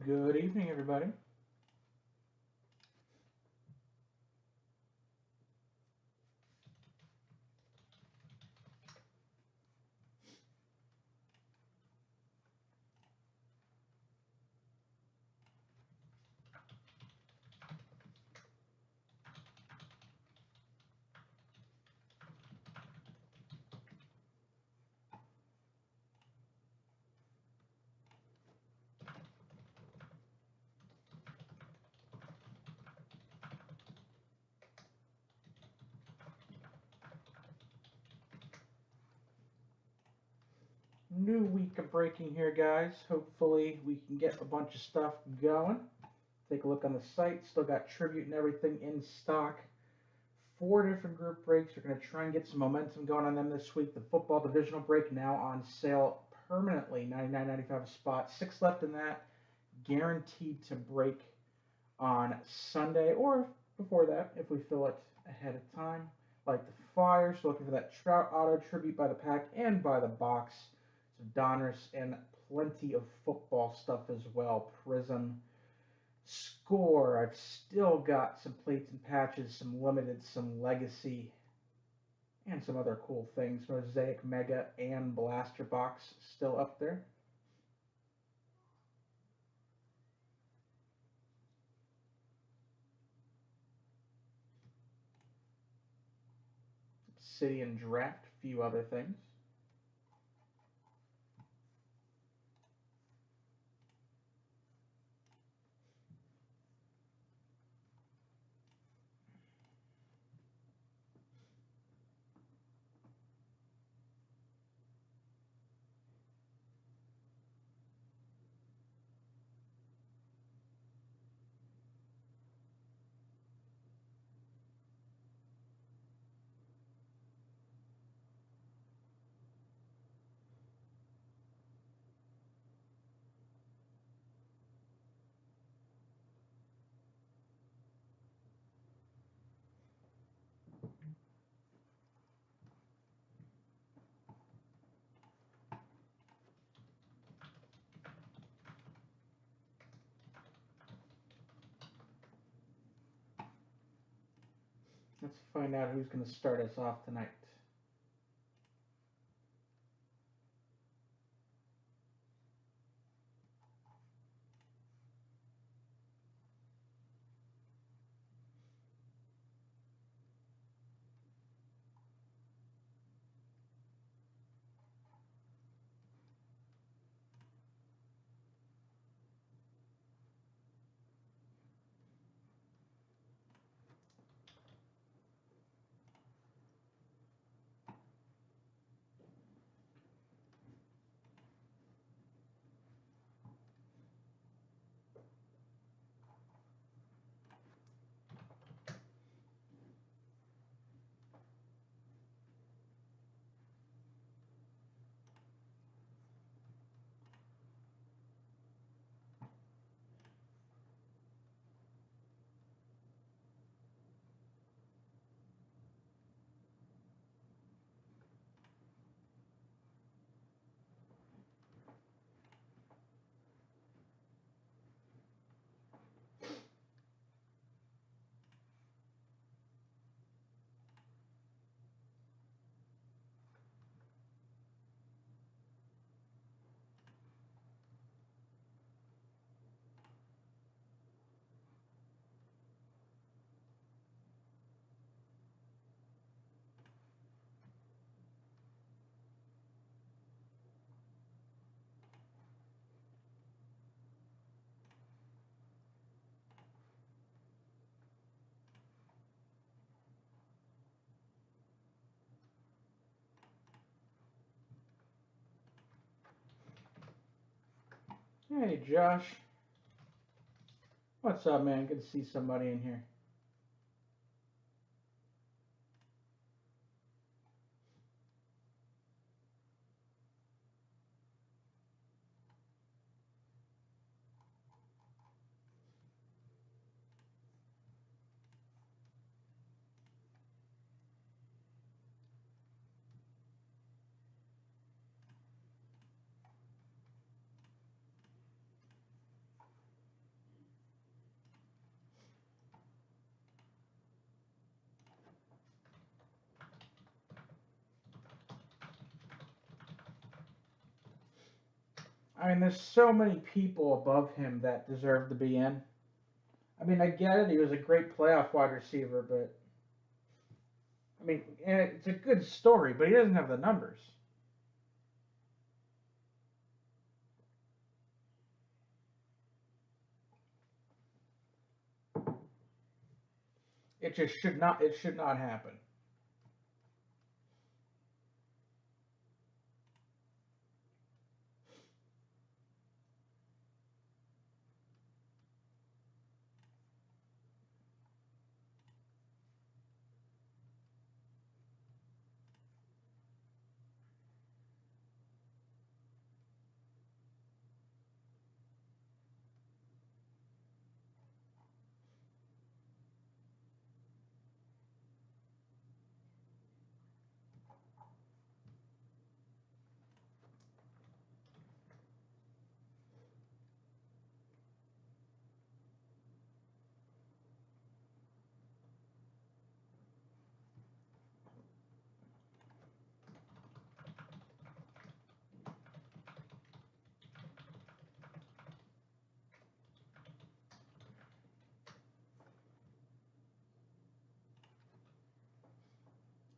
Good evening, everybody. New week of breaking here, guys. Hopefully, we can get a bunch of stuff going. Take a look on the site. Still got tribute and everything in stock. 4 different group breaks. We're going to try and get some momentum going on them this week. The football divisional break now on sale permanently, $99.95 a spot. 6 left in that. Guaranteed to break on Sunday or before that if we fill it ahead of time. Like the Fire, so looking for that Trout Auto Tribute by the pack and by the box. So Donruss and plenty of football stuff as well. Prism, Score. I've still got some plates and patches, some limited, some legacy, and some other cool things. Mosaic Mega and Blaster Box still up there. City and Draft, a few other things. Let's find out who's going to start us off tonight. Hey, Josh. What's up, man? Good to see somebody in here. I mean, there's so many people above him that deserve to be in. I mean, I get it. He was a great playoff wide receiver, but I mean, and it's a good story, but he doesn't have the numbers. It just should not. It should not happen.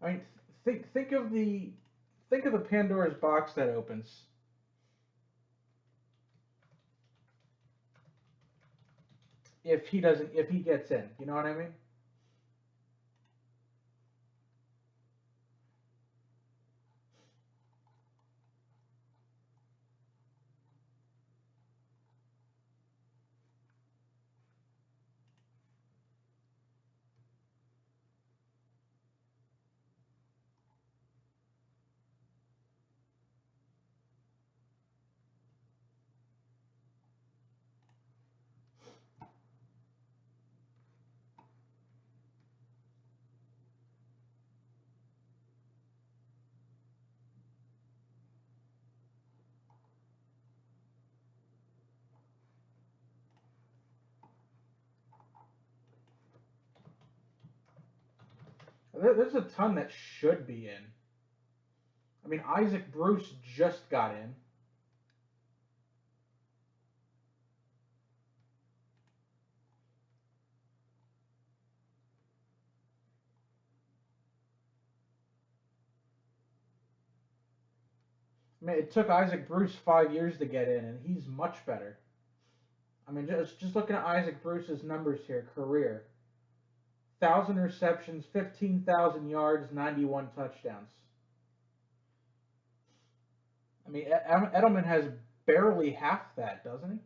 I mean, think of the Pandora's box that opens if he gets in. You know what I mean? There's a ton that should be in. I mean, Isaac Bruce just got in. I mean, it took Isaac Bruce 5 years to get in, and he's much better. I mean, just looking at Isaac Bruce's numbers here, career: 1,000 receptions, 15,000 yards, 91 touchdowns. I mean, Edelman has barely half that, doesn't he?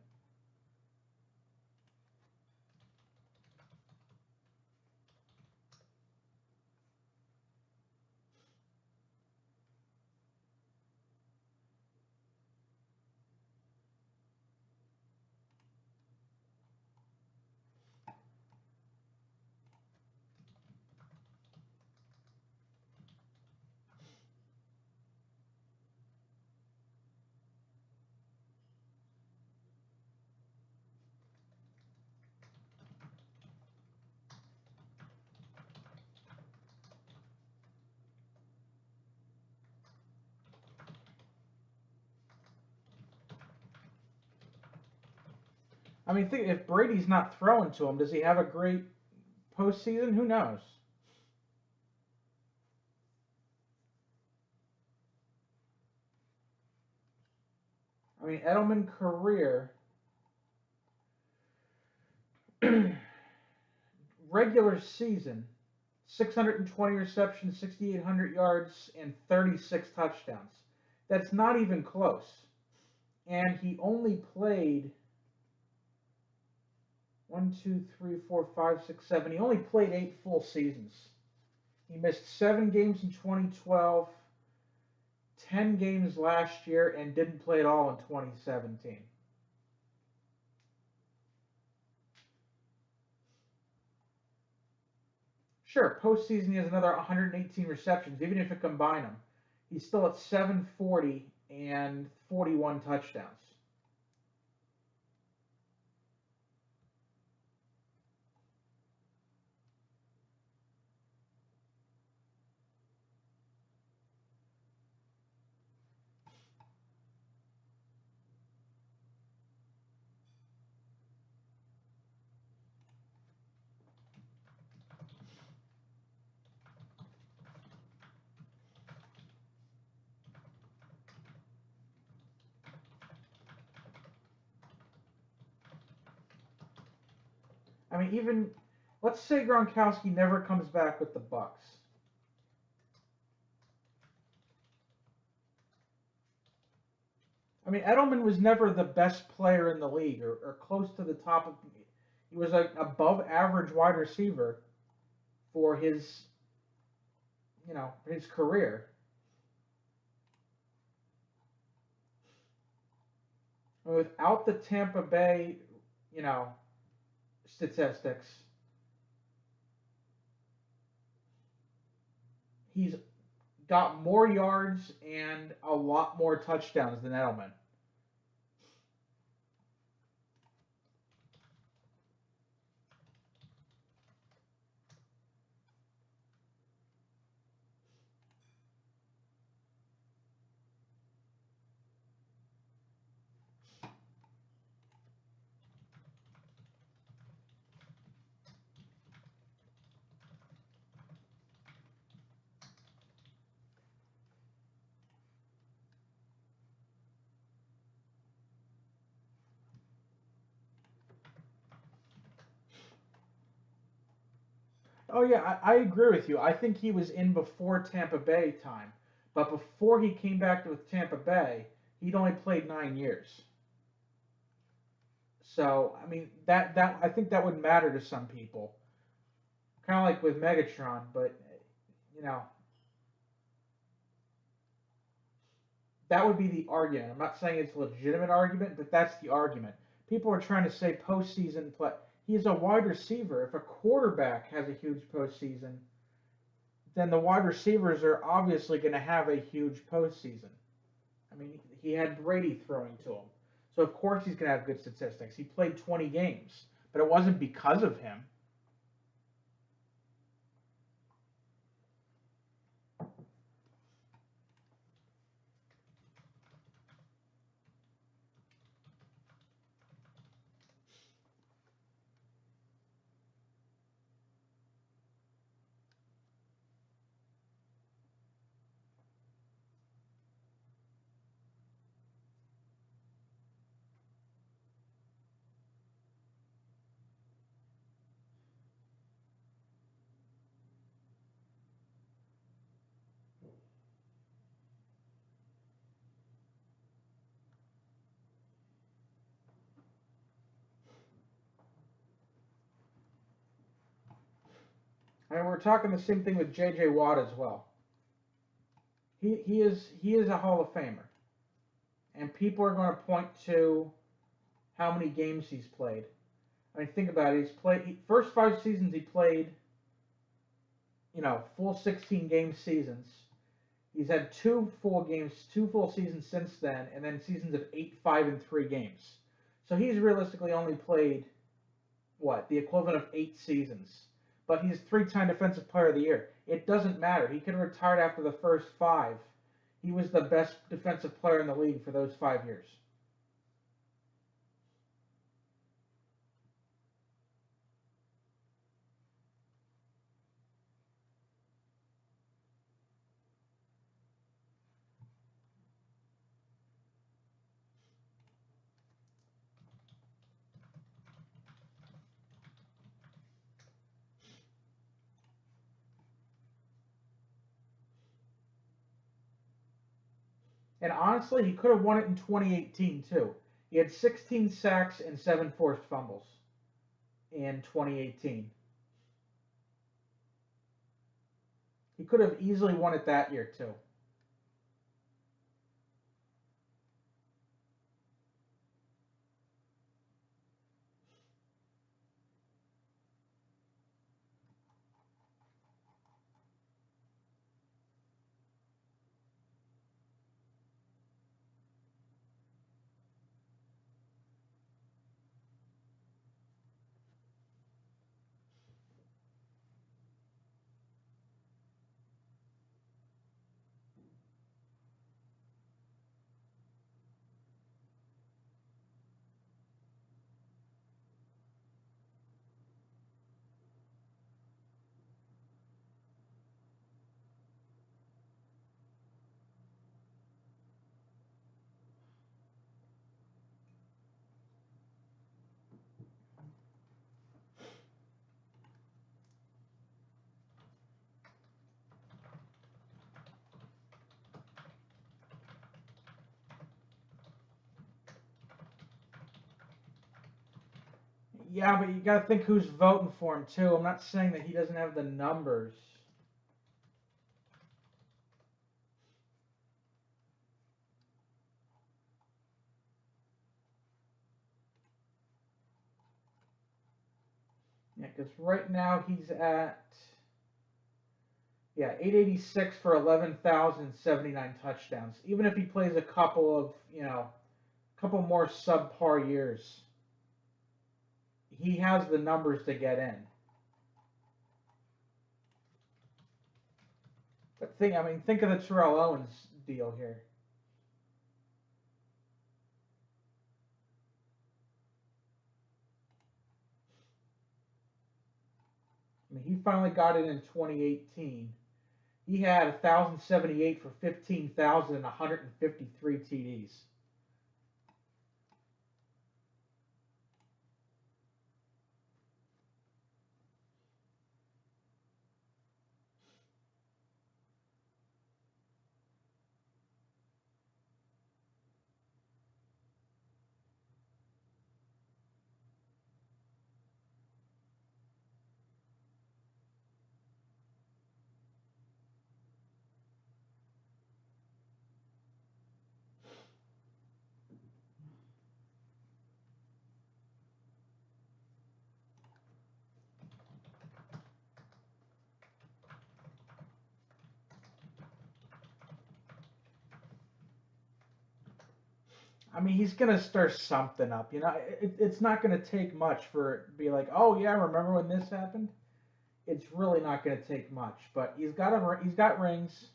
I mean, think if Brady's not throwing to him, does he have a great postseason? Who knows? I mean, Edelman career regular season: 620 receptions, 6,800 yards, and 36 touchdowns. That's not even close. And he only played one, two, three, four, five, six, seven. He only played 8 full seasons. He missed 7 games in 2012, 10 games last year, and didn't play at all in 2017. Sure, postseason he has another 118 receptions. Even if you combine them, he's still at 740 and 41 touchdowns. I mean, even let's say Gronkowski never comes back with the Bucks. I mean, Edelman was never the best player in the league or close to the top of. He was an above average wide receiver for his career. Without the Tampa Bay, you know, statistics, he's got more yards and a lot more touchdowns than Edelman. Oh yeah, I agree with you. I think he was in before Tampa Bay time, but before he came back with Tampa Bay, he'd only played 9 years. So I mean that I think that would matter to some people, kind of like with Megatron. But you know that would be the argument. I'm not saying it's a legitimate argument, but that's the argument. People are trying to say postseason play. He's a wide receiver. If a quarterback has a huge postseason, then the wide receivers are obviously going to have a huge postseason. I mean, he had Brady throwing to him. So, of course, he's going to have good statistics. He played 20 games, but it wasn't because of him. I mean, we're talking the same thing with J.J. Watt as well. He is a Hall of Famer, and people are going to point to how many games he's played. I mean, think about it. First 5 seasons he played, full 16 game seasons. He's had two full seasons since then, and then seasons of 8, 5, and 3 games. So he's realistically only played what the equivalent of 8 seasons. But he's 3-time Defensive Player of the Year. It doesn't matter. He could have retired after the first 5. He was the best defensive player in the league for those 5 years. And honestly, he could have won it in 2018 too. He had 16 sacks and 7 forced fumbles in 2018. He could have easily won it that year too. Yeah, but you got to think who's voting for him too. I'm not saying that he doesn't have the numbers. Yeah, because right now he's at 886 for 11,079 touchdowns. Even if he plays a couple of couple more subpar years, he has the numbers to get in. But think of the Terrell Owens deal here. I mean, he finally got it in 2018. He had 1,078 for 15,153 TDs. I mean, he's gonna stir something up. It's not gonna take much for it to be like, oh yeah, remember when this happened? It's really not gonna take much. But he's got rings.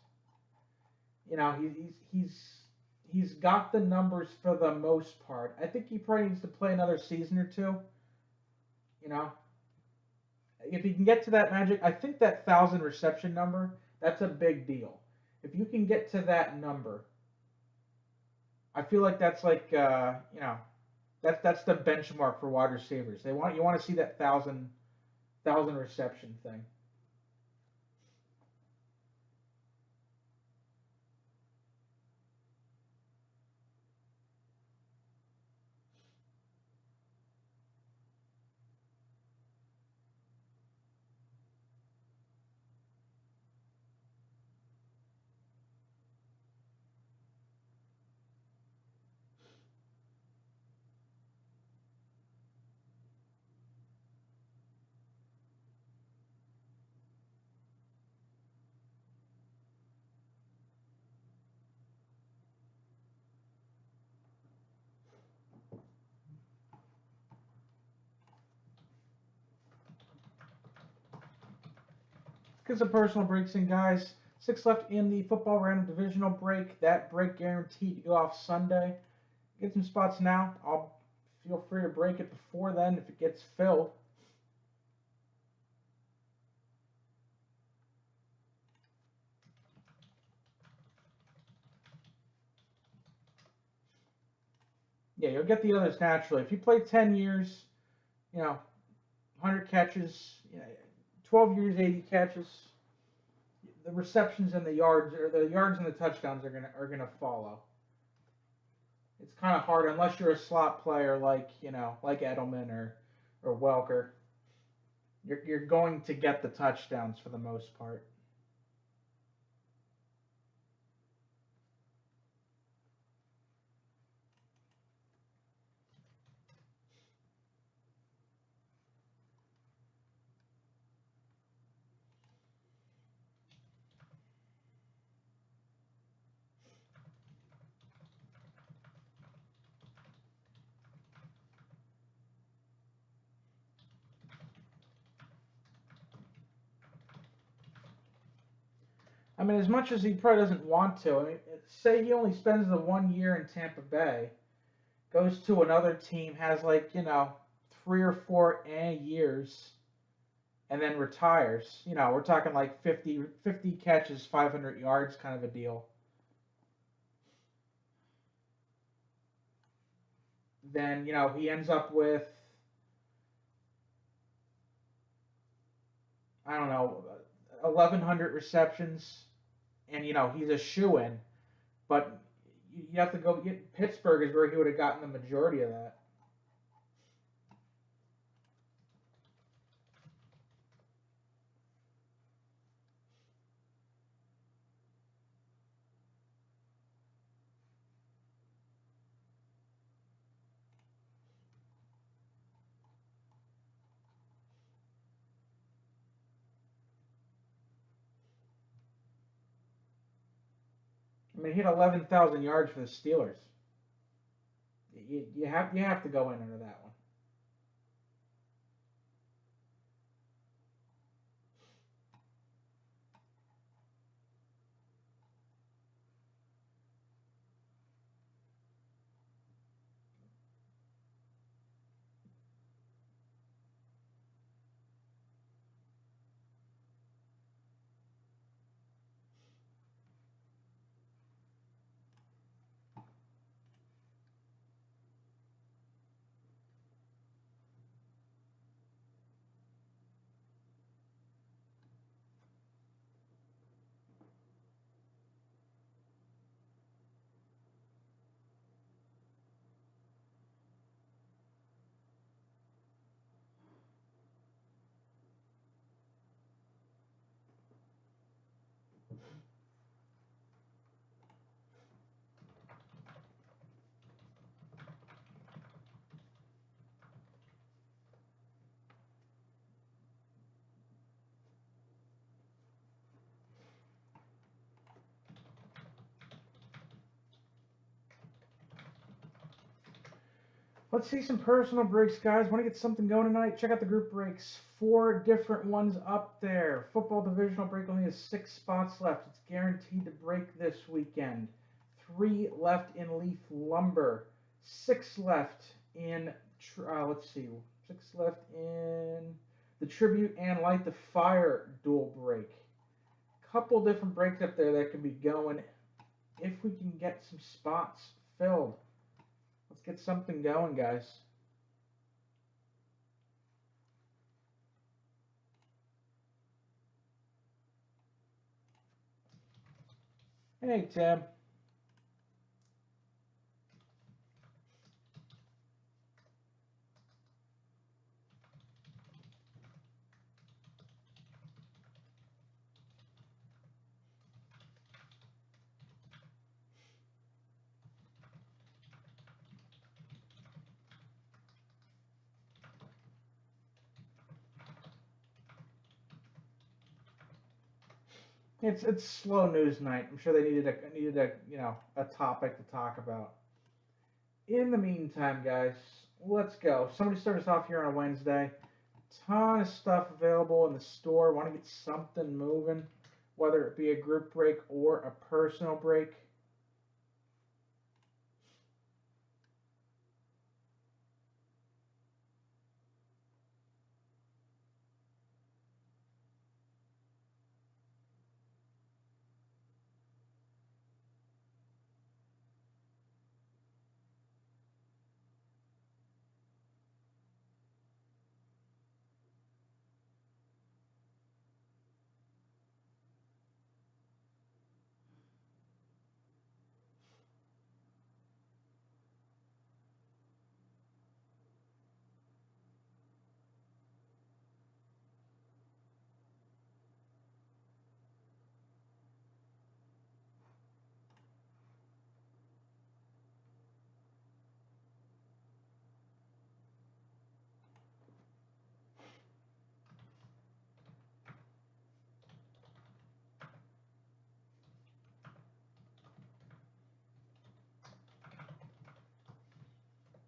He's got the numbers for the most part. I think he probably needs to play another season or two. You know, if he can get to that magic, I think that 1,000 reception number, that's a big deal. If you can get to that number, I feel like that's like that's the benchmark for wide receivers. You want to see that thousand reception thing. Because of personal breaks in, guys. Six left in the football random divisional break. That break guaranteed to go off Sunday. Get some spots now. I'll feel free to break it before then if it gets filled. Yeah, you'll get the others naturally. If you play 10 years, you know, 100 catches, 12 years, 80 catches, the receptions and the yards or the yards and the touchdowns are gonna follow. It's kind of hard unless you're a slot player like Edelman or Welker. You're going to get the touchdowns for the most part. I mean, as much as he probably doesn't want to. I mean, say he only spends the 1 year in Tampa Bay, goes to another team, has 3 or 4 years, and then retires. We're talking like 50 catches, 500 yards kind of a deal. Then he ends up with, I don't know, 1,100 receptions, and he's a shoe in. But you have to go get Pittsburgh is where he would have gotten the majority of that. I mean, he had 11,000 yards for the Steelers. You have to go in under that one. Let's see some personal breaks, guys. Want to get something going tonight? Check out the group breaks. 4 different ones up there. Football divisional break only has 6 spots left. It's guaranteed to break this weekend. 3 left in Leaf Lumber. 6 left in, let's see, 6 left in the Tribute and Light the Fire dual break. Couple different breaks up there that could be going if we can get some spots filled. Let's get something going, guys. Hey, Tim. It's slow news night. I'm sure they needed a topic to talk about. In the meantime, guys, let's go. Somebody start us off here on a Wednesday. Ton of stuff available in the store. Want to get something moving, whether it be a group break or a personal break.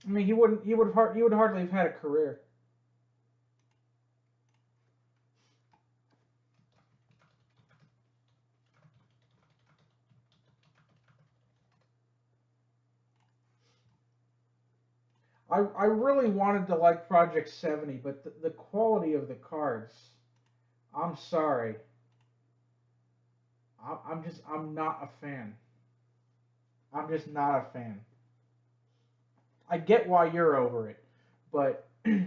I mean, he would hardly have had a career. I really wanted to like Project 70, but the quality of the cards, I'm sorry. I'm not a fan. I'm just not a fan. I get why you're over it, but yeah,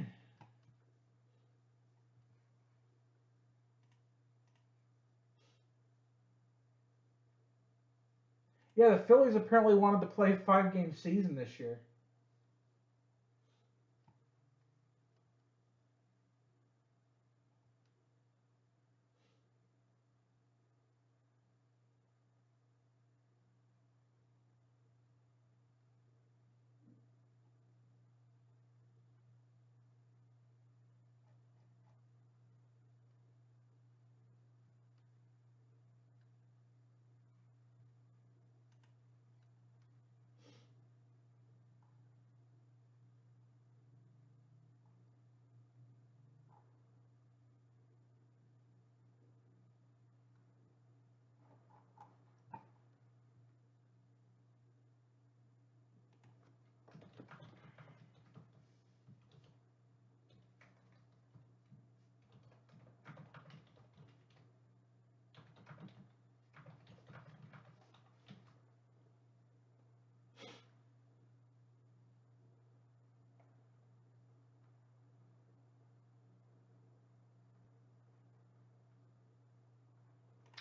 the Phillies apparently wanted to play a 5-game season this year.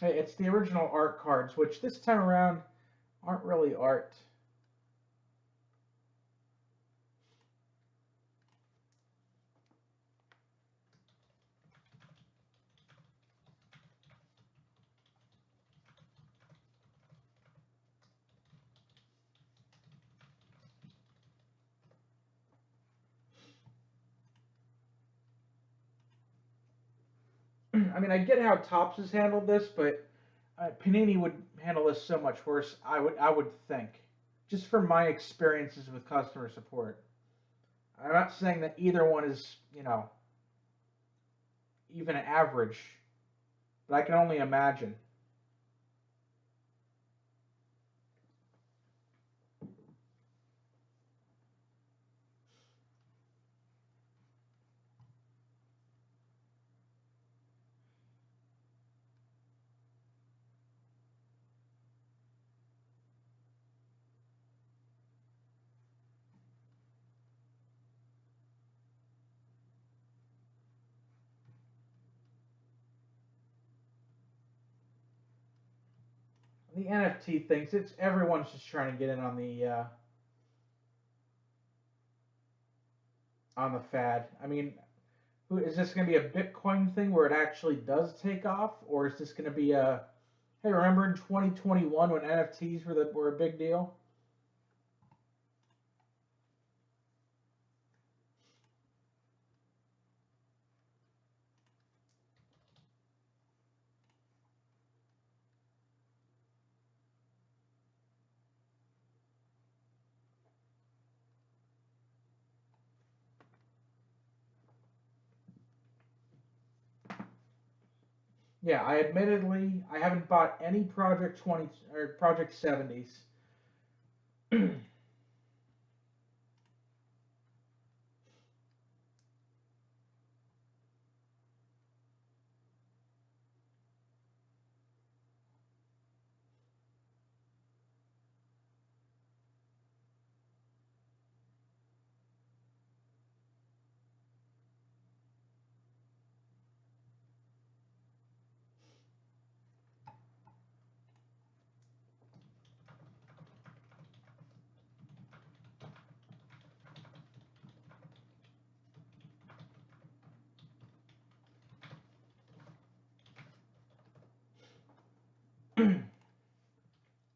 It's the original art cards, which this time around aren't really art. I mean, I get how Topps has handled this, but Panini would handle this so much worse. I would think, just from my experiences with customer support. I'm not saying that either one is, even average, but I can only imagine. The NFT thinks it's everyone's just trying to get in on the fad. I mean, is this going to be a Bitcoin thing where it actually does take off, or is this going to be a hey, remember in 2021 when NFTs were a big deal? Yeah, I haven't bought any Project 20 or Project 70s.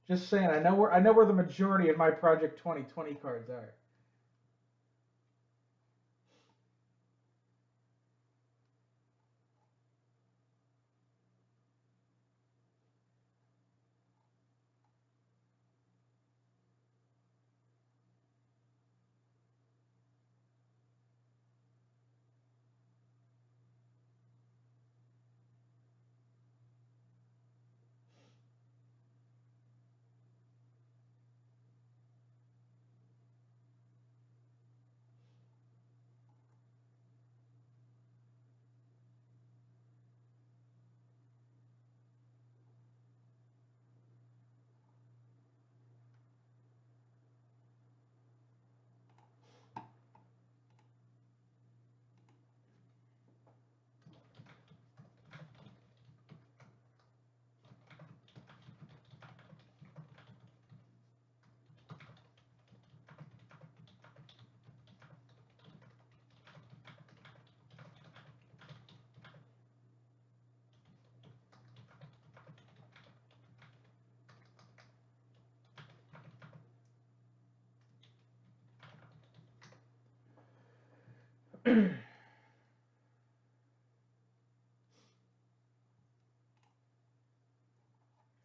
Just saying, I know where the majority of my Project 2020 cards are.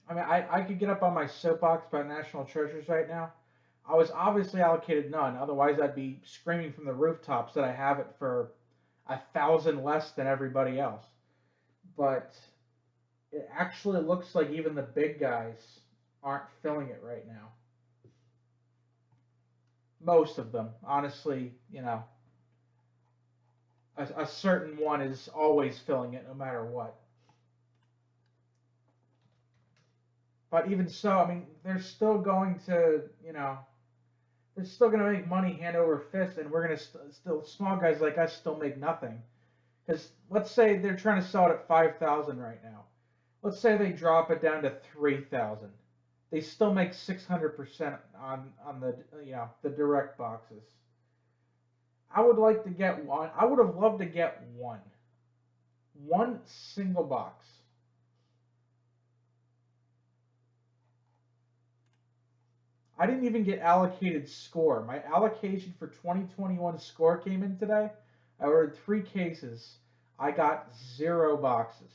I mean, I could get up on my soapbox about national treasures right now. I was obviously allocated none. Otherwise, I'd be screaming from the rooftops that I have it for 1,000 less than everybody else. But it actually looks like even the big guys aren't filling it right now. Most of them, honestly, a certain one is always filling it no matter what. But even so, I mean, they're still going to, they're still going to make money hand over fist, and we're going to still, small guys like us still make nothing. Because let's say they're trying to sell it at 5,000 right now. let's say they drop it down to 3,000. They still make 600% on the the direct boxes. I would like to get one. I would have loved to get one single box. I didn't even get allocated score. My allocation for 2021 score came in today. I ordered 3 cases. I got 0 boxes.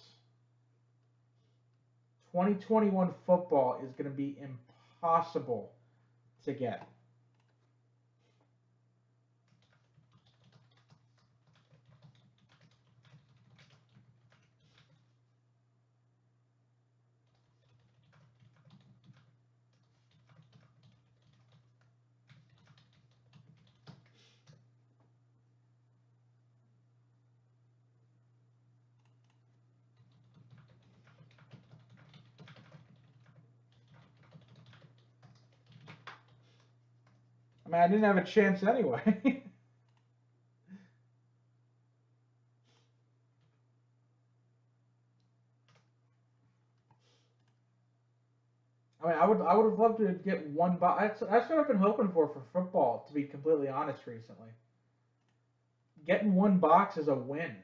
2021 football is going to be impossible to get. I mean, I didn't have a chance anyway. I mean, I would have loved to get one box. That's what I've been hoping for football. To be completely honest, recently, getting one box is a win.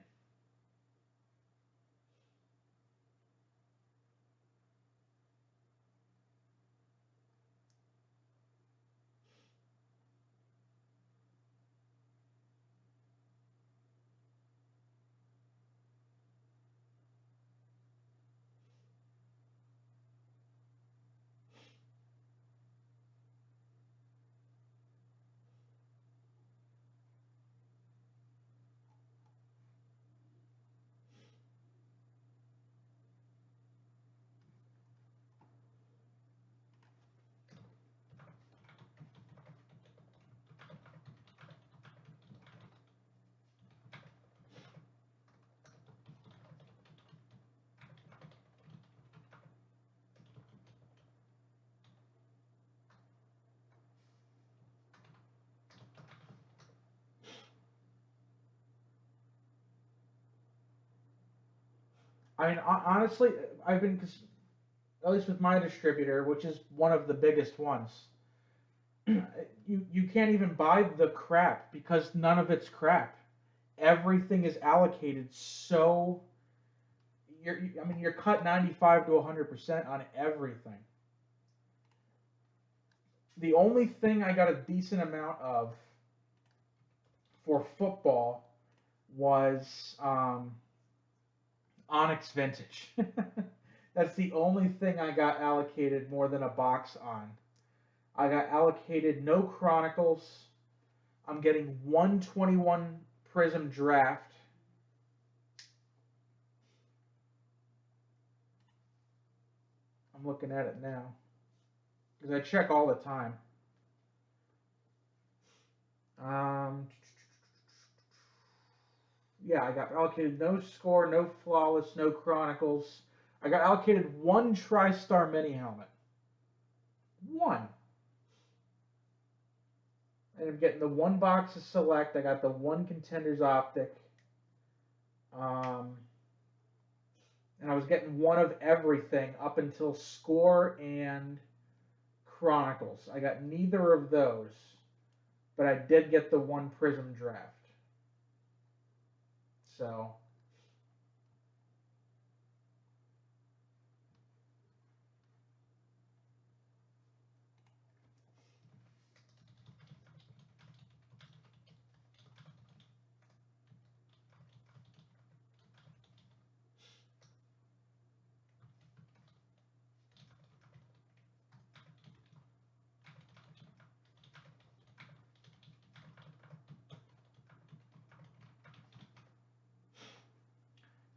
I mean, honestly, I've been at least with my distributor, which is one of the biggest ones. You can't even buy the crap because none of it's crap. Everything is allocated so I mean you're cut 95 to 100% on everything. The only thing I got a decent amount of for football was Onyx Vintage. That's the only thing I got allocated more than a box on. I got allocated no Chronicles. I'm getting 121 Prism Draft. I'm looking at it now because I check all the time. Um, yeah, I got allocated no score, no flawless, no chronicles. I got allocated one TriStar mini helmet. One. And I'm getting the one box of select. I got the one contenders optic. Um, and I was getting one of everything up until score and chronicles. I got neither of those, but I did get the one prism draft. So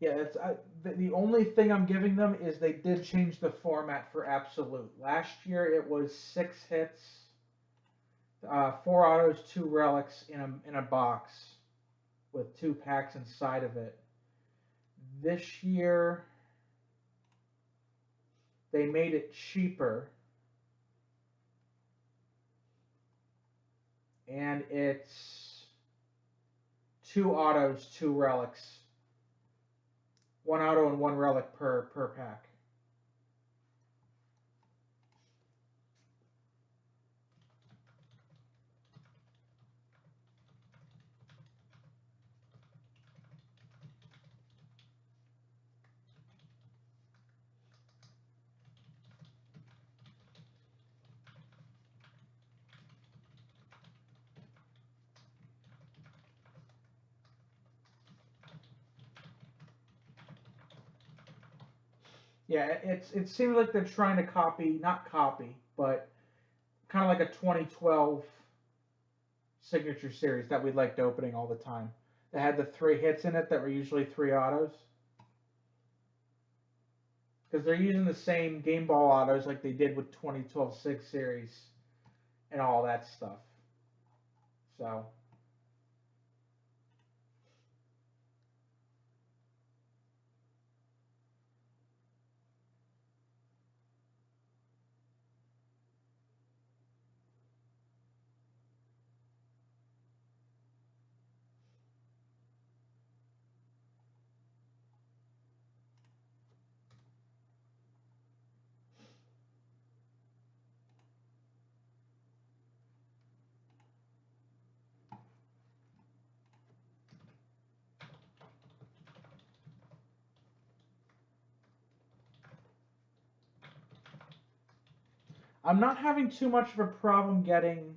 yeah, the only thing I'm giving them is they did change the format for absolute. Last year it was 6 hits, 4 autos, 2 relics in a box with 2 packs inside of it. This year they made it cheaper, and it's 2 autos, 2 relics, 1 auto and 1 relic per pack. Yeah, it seems like they're trying to copy, not copy, but kind of like a 2012 signature series that we liked opening all the time. That had the three hits in it that were usually three autos. Because they're using the same game ball autos like they did with 2012 Sig Series and all that stuff. So I'm not having too much of a problem getting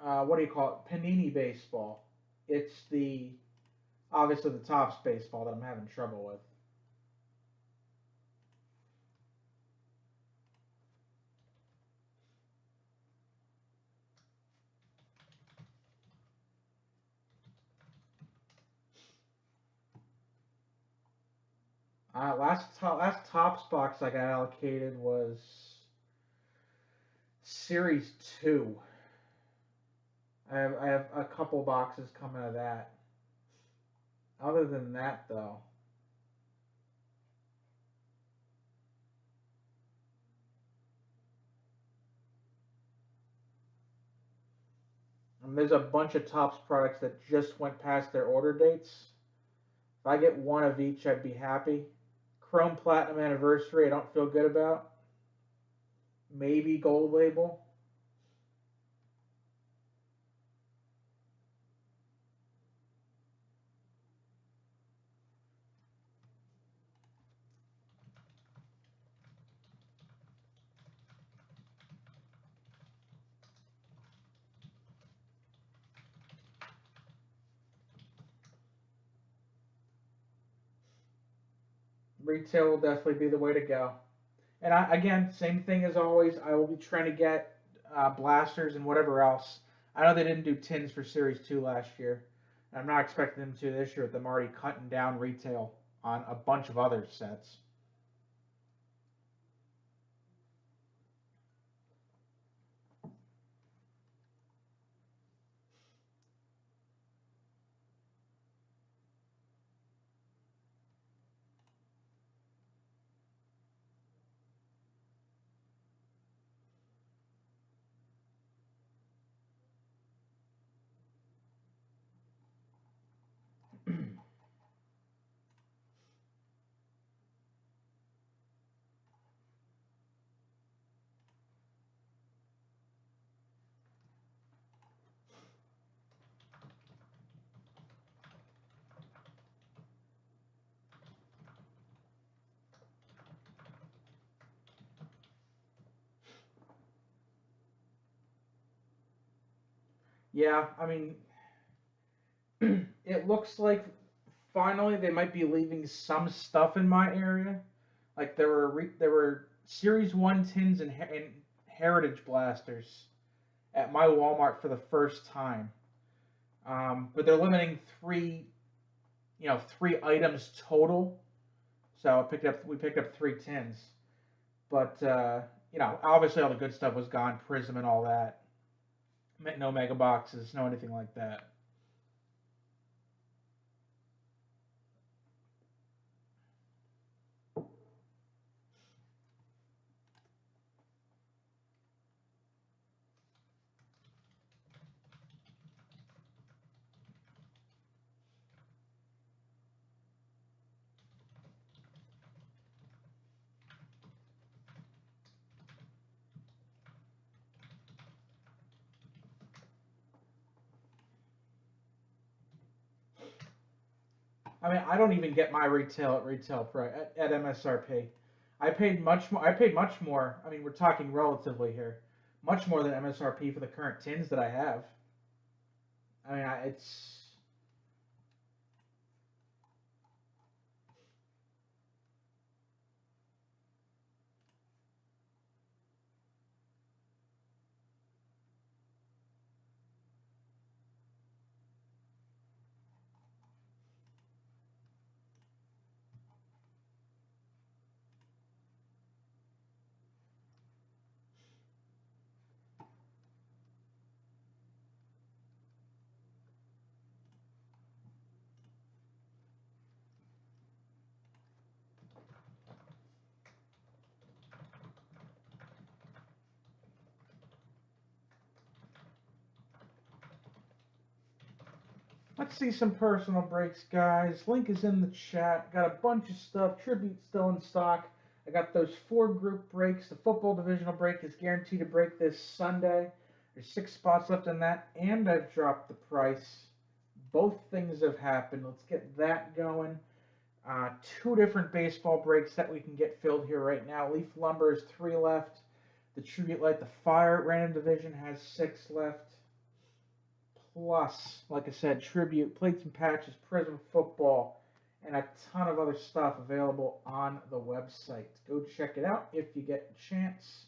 what do you call it? Panini baseball. It's the obviously the Topps baseball that I'm having trouble with. Last Topps box I got allocated was Series 2. I have a couple boxes coming of that. Other than that, though, there's a bunch of Topps products that just went past their order dates. If I get one of each, I'd be happy. Chrome Platinum Anniversary, I don't feel good about. Maybe Gold Label. Retail will definitely be the way to go. And again, same thing as always. I will be trying to get blasters and whatever else. I know they didn't do tins for Series 2 last year. I'm not expecting them to this year with them already cutting down retail on a bunch of other sets. Yeah, I mean, it looks like finally they might be leaving some stuff in my area. Like there were Series 1 tins and Heritage blasters at my Walmart for the first time. But they're limiting three items total. So we picked up three tins. But obviously all the good stuff was gone, Prism and all that. No mega boxes, no anything like that. I mean, I don't even get my retail at retail price at MSRP. I paid much more. I paid much more. I mean, we're talking relatively here, much more than MSRP for the current tins that I have. I mean, it's Let's see some personal breaks, guys. Link is in the chat. Got a bunch of stuff. Tribute still in stock. I got those 4 group breaks. The football divisional break is guaranteed to break this Sunday. There's 6 spots left in that, and I've dropped the price. Both things have happened. Let's get that going. 2 different baseball breaks that we can get filled here right now. Leaf Lumber is 3 left. The Tribute Light the Fire Random Division has 6 left. Plus, like I said, Tribute, Plates and Patches, Prism Football, and a ton of other stuff available on the website. Go check it out if you get a chance.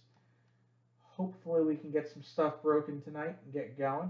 Hopefully we can get some stuff broken tonight and get going.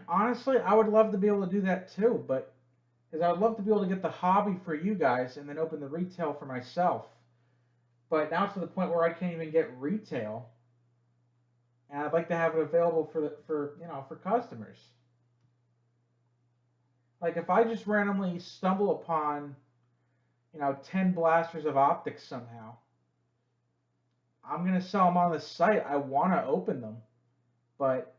Honestly, I would love to be able to do that too, but because I would love to be able to get the hobby for you guys and then open the retail for myself. But now it's to the point where I can't even get retail, and I'd like to have it available for customers. Like if I just randomly stumble upon 10 blasters of optics somehow, I'm gonna sell them on the site. I want to open them, but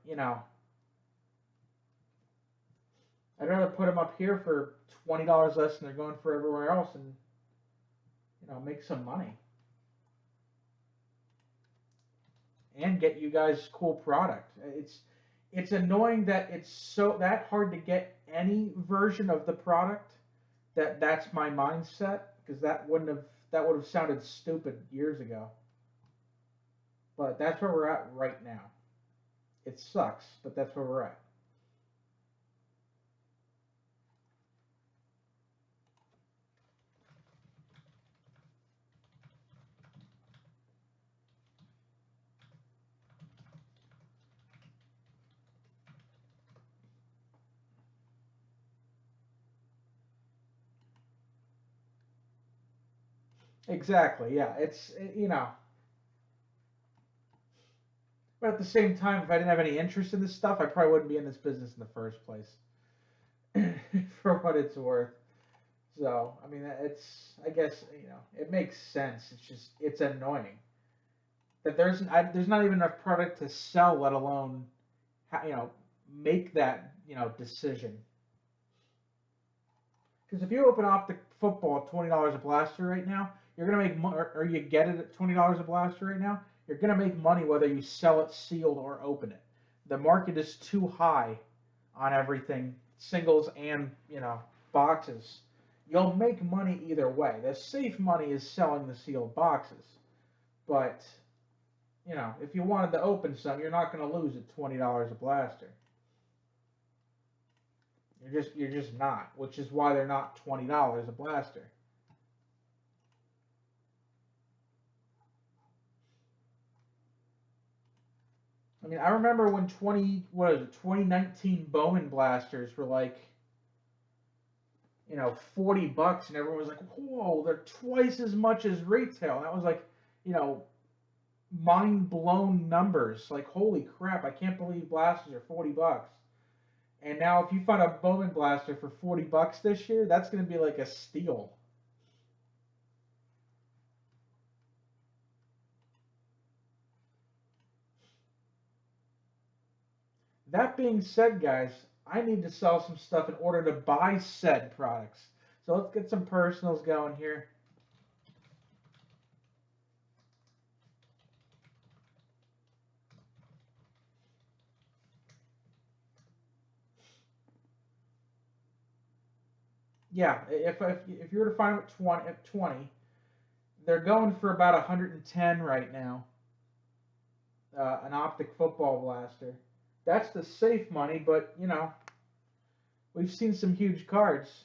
I'd rather put them up here for $20 less than they're going for everywhere else, and make some money and get you guys cool product. It's annoying that it's so that hard to get any version of the product. That's my mindset, because that would have sounded stupid years ago. But that's where we're at right now. It sucks, but that's where we're at. Exactly. Yeah. But at the same time, if I didn't have any interest in this stuff, I probably wouldn't be in this business in the first place. For what it's worth. So, I mean, I guess, it makes sense. It's annoying that there's not even enough product to sell, let alone, make that, decision. Because if you open Optic Football at $20 a blaster right now, you're gonna make money, or you get it at $20 a blaster right now. You're gonna make money whether you sell it sealed or open it. The market is too high on everything, singles and boxes. You'll make money either way. The safe money is selling the sealed boxes, but if you wanted to open some, you're not gonna lose at $20 a blaster. You're just not, which is why they're not $20 a blaster. I mean, I remember when 2019 Bowman blasters were like, $40, and everyone was like, "Whoa, they're twice as much as retail." And that was like, mind blown numbers. Like, holy crap, I can't believe blasters are $40. And now, if you find a Bowman blaster for $40 this year, that's going to be like a steal. That being said, guys, I need to sell some stuff in order to buy said products. So let's get some personals going here. Yeah, if you were to find them at 20, they're going for about 110 right now. An optic football blaster. That's the safe money, but we've seen some huge cards.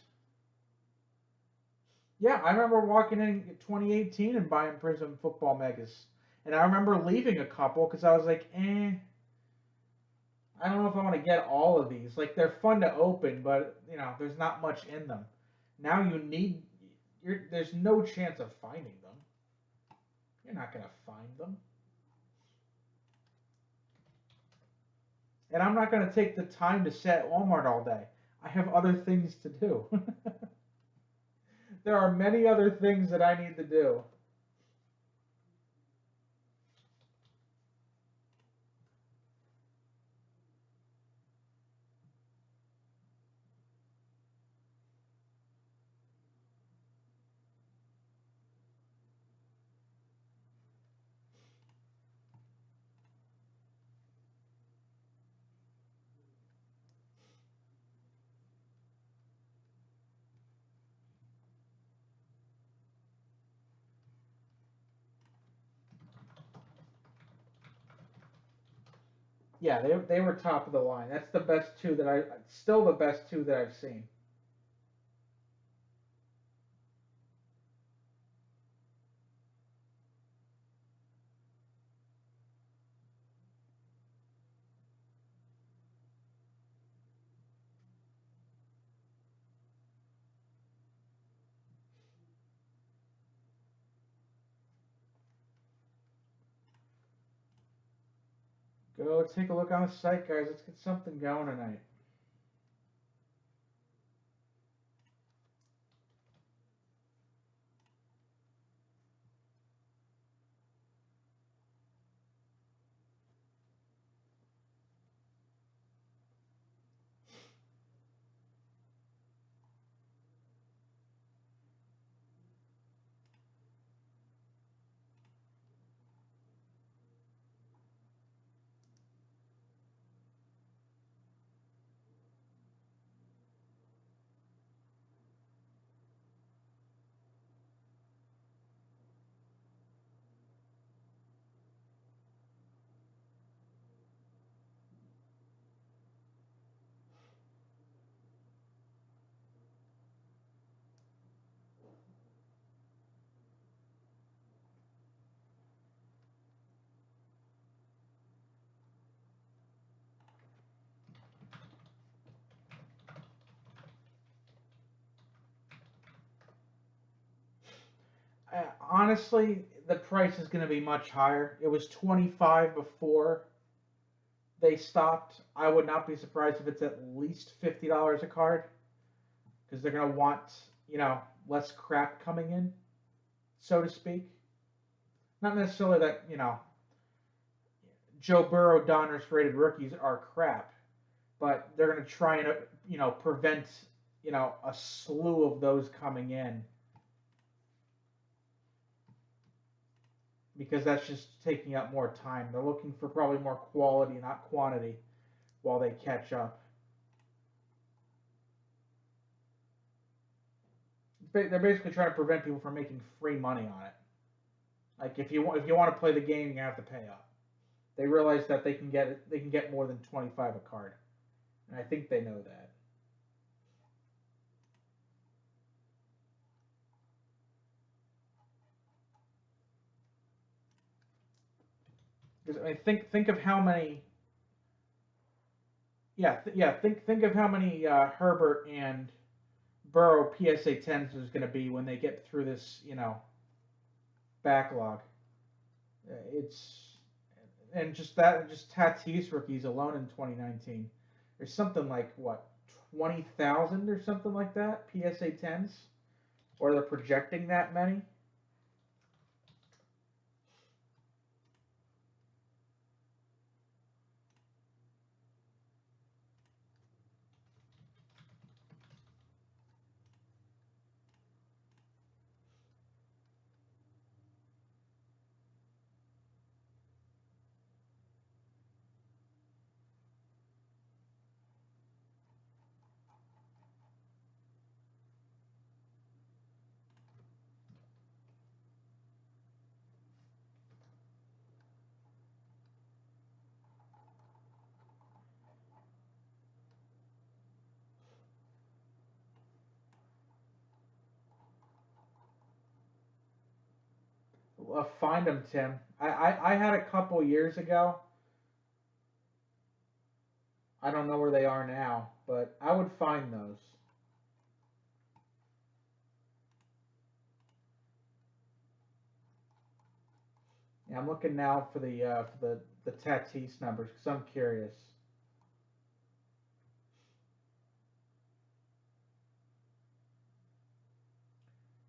Yeah, I remember walking in 2018 and buying Prism football megas, and I remember leaving a couple because I was like, I don't know if I want to get all of these. Like they're fun to open, but there's not much in them. Now there's no chance of finding them. You're not gonna find them, and I'm not gonna take the time to sit at Walmart all day. I have other things to do. There are many other things that I need to do. Yeah, they were top of the line. That's the best two that I still the best two that I've seen. Go take a look on the site, guys. Let's get something going tonight. Honestly, the price is going to be much higher. It was 25 before they stopped. I would not be surprised if it's at least $50 a card because they're going to want, less crap coming in, so to speak. Not necessarily that, Joe Burrow Donruss rated rookies are crap, but they're going to try and, prevent, a slew of those coming in because that's just taking up more time. They're looking for probably more quality, not quantity, while they catch up. They're basically trying to prevent people from making free money on it. Like if you want to play the game, you have to pay up. They realize that they can get more than 25 a card, and I think they know that. Because I mean, think of how many. Yeah, think of how many Herbert and Burrow PSA 10s there's going to be when they get through this backlog. It's and just Tatis rookies alone in 2019. There's something like what 20,000 or something like that PSA 10s, or they're projecting that many. Find them, Tim. I had a couple years ago. I don't know where they are now, but I would find those. Yeah, I'm looking now for the Tatis numbers because I'm curious.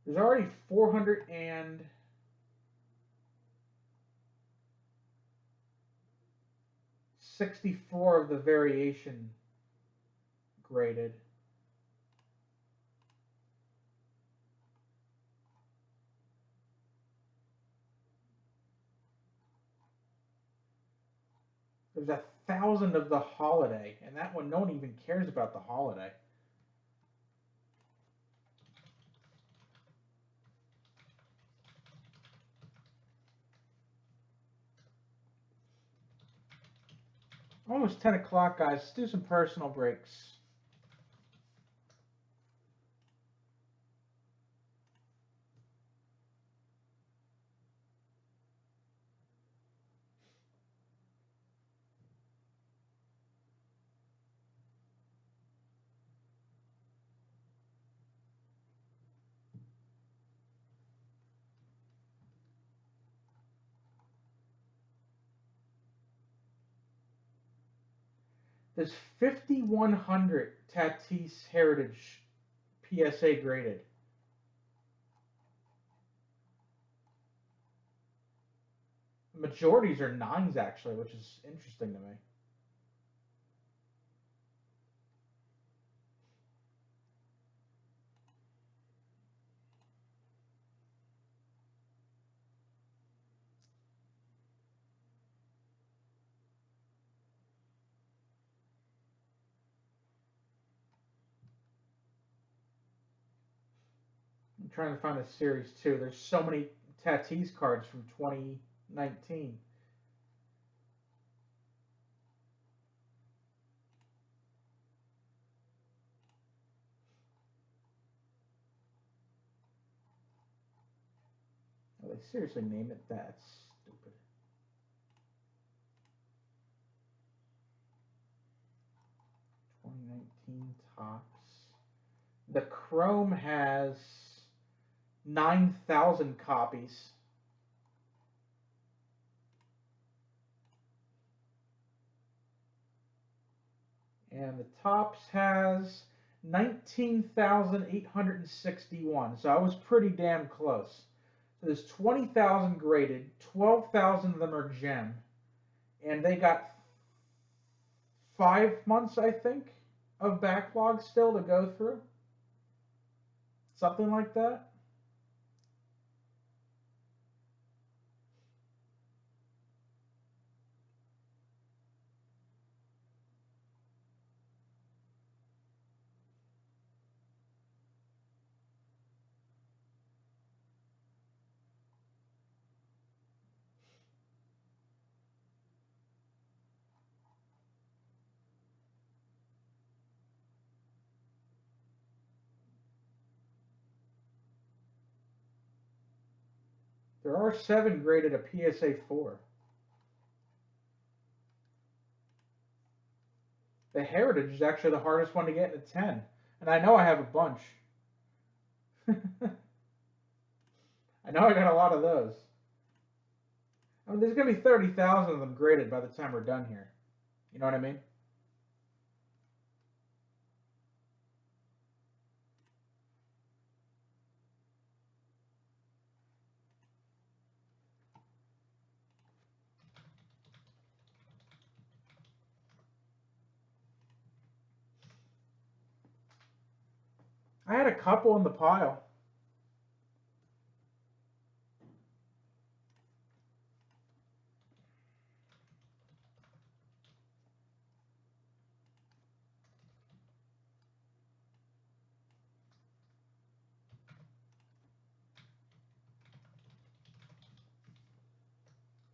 There's already 464 of the variation graded. There's 1,000 of the holiday, and that one no one even cares about the holiday. Almost 10 o'clock, guys. Let's do some personal breaks. There's 5,100 Tatis Heritage PSA graded. The majorities are nines, actually, which is interesting to me. I'm trying to find the series, too. There's so many Tatis cards from 2019. Oh, they seriously name it that? Stupid. 2019 Topps. The Chrome has 9,000 copies. And the Topps has 19,861. So I was pretty damn close. So there's 20,000 graded, 12,000 of them are gem, and they got 5 months, I think, of backlog still to go through. Something like that. There are 7 graded a PSA 4. The Heritage is actually the hardest one to get in a 10. And I know I have a bunch. I know I got a lot of those. I mean, there's going to be 30,000 of them graded by the time we're done here. You know what I mean? I had a couple in the pile.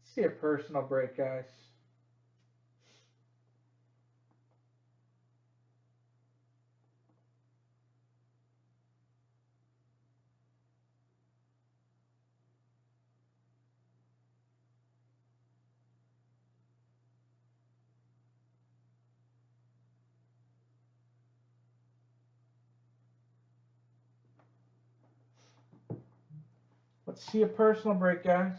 Let's see a personal break, guys. Let's see a personal break, guys.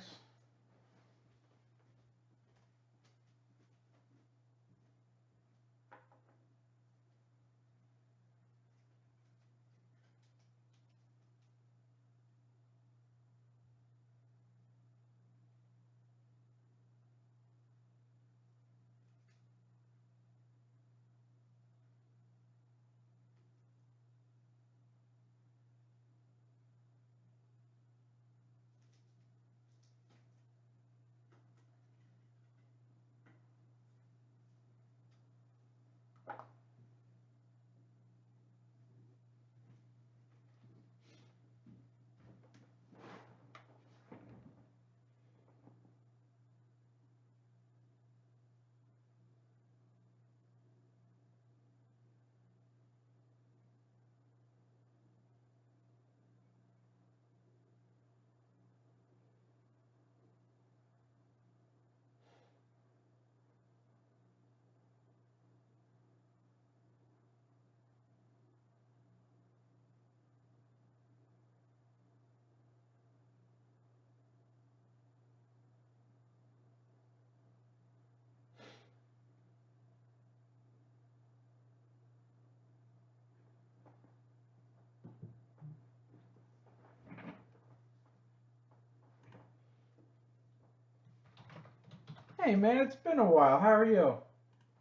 Hey man, it's been a while. How are you?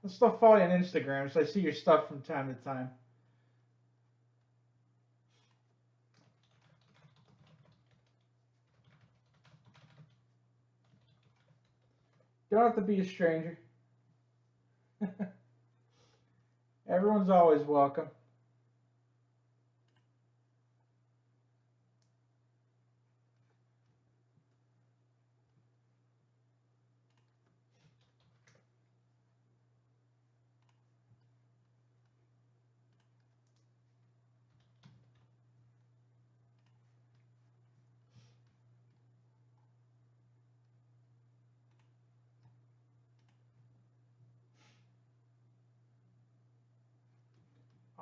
I still follow you on Instagram, so I see your stuff from time to time. You don't have to be a stranger. Everyone's always welcome.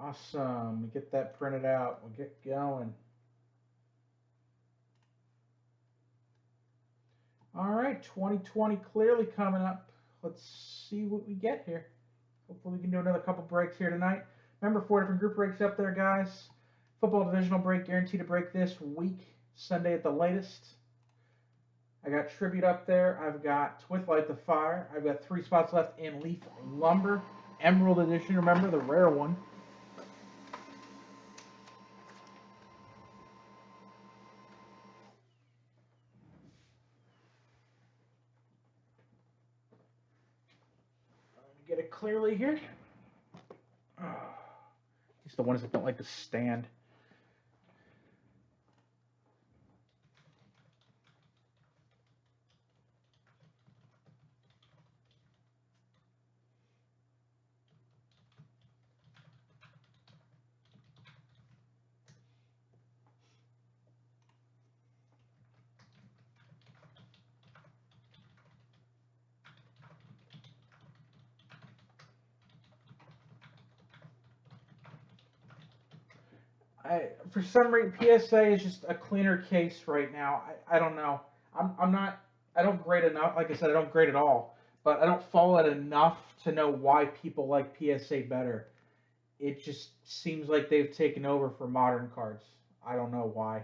Awesome. We get that printed out. We'll get going. All right, 2020 clearly coming up. Let's see what we get here. Hopefully we can do another couple breaks here tonight. Remember, 4 different group breaks up there, guys. Football divisional break guaranteed to break this week, Sunday at the latest. I got Tribute up there. I've got With Light the Fire. I've got 3 spots left in Leaf Lumber. Emerald Edition, remember, the rare one. Let me get it clearly here. It's the ones that don't like to stand. For some reason, PSA is just a cleaner case right now. I don't know. I'm not. I don't grade enough. Like I said, I don't grade at all. But I don't follow it enough to know why people like PSA better. It just seems like they've taken over for modern cards. I don't know why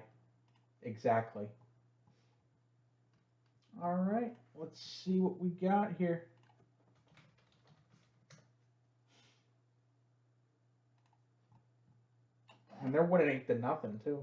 exactly. All right, let's see what we got here. And they're winning 8-0 too.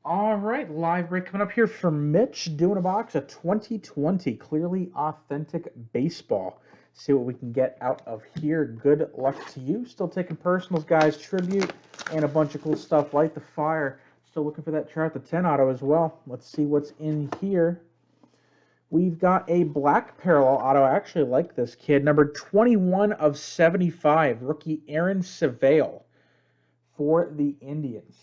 All right, live break coming up here for Mitch, doing a box of 2020 Clearly Authentic Baseball. See what we can get out of here. Good luck to you. Still taking personals, guys. Tribute and a bunch of cool stuff. Light the Fire. Still looking for that chart, the 10 auto as well. Let's see what's in here. We've got a black parallel auto. I actually like this kid. Number 21 of 75. Rookie Aaron Savale for the Indians.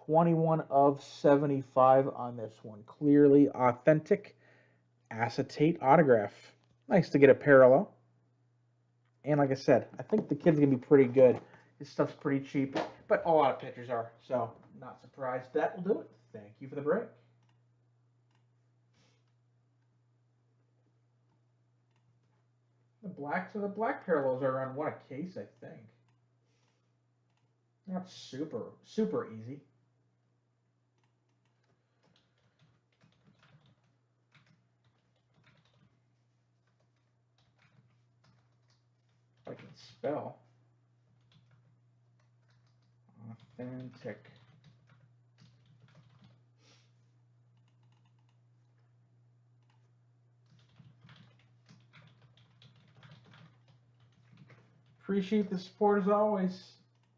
21 of 75 on this one. Clearly Authentic acetate autograph. Nice to get a parallel. And like I said, I think the kid's going to be pretty good. His stuff's pretty cheap, but a lot of pitchers are, so not surprised. That will do it. Thank you for the break. The black parallels are around one a case, I think. Not super easy. If I can spell. Authentic. Appreciate the support as always.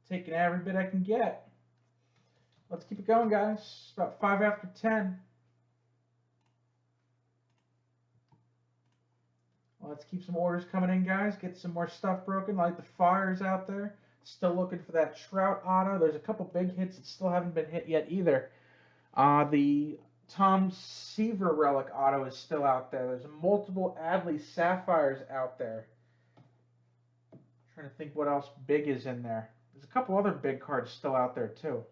Taking every bit I can get. Let's keep it going, guys. It's about 5 after 10. Let's keep some orders coming in, guys. Get some more stuff broken. Like the fires out there. Still looking for that Trout auto. There's a couple big hits that still haven't been hit yet either. The Tom Seaver relic auto is still out there. There's multiple Adley Sapphires out there. Trying to think what else big is in there. There's a couple other big cards still out there too.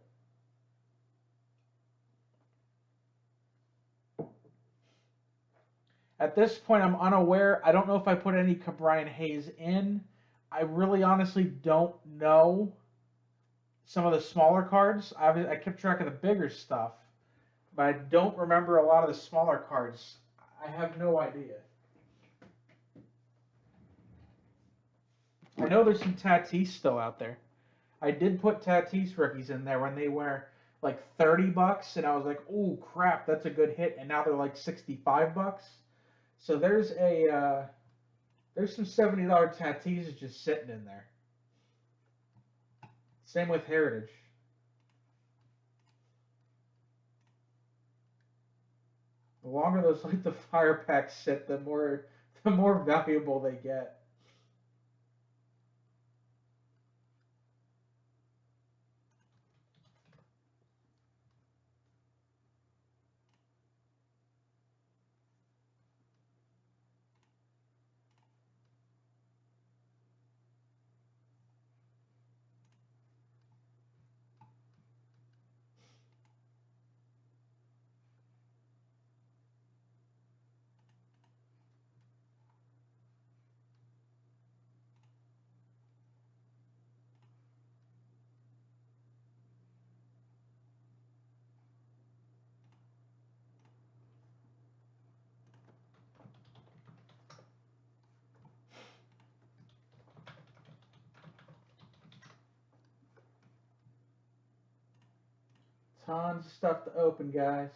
At this point, I'm unaware. I don't know if I put any Cabrian Hayes in. I really honestly don't know some of the smaller cards. I kept track of the bigger stuff, but I don't remember a lot of the smaller cards. I have no idea. I know there's some Tatis still out there. I did put Tatis rookies in there when they were like $30, and I was like, "Oh crap, that's a good hit," and now they're like $65. So there's some $70 Tatis just sitting in there. Same with Heritage. The longer those like the fire packs sit, the more valuable they get. Tons of stuff to open, guys.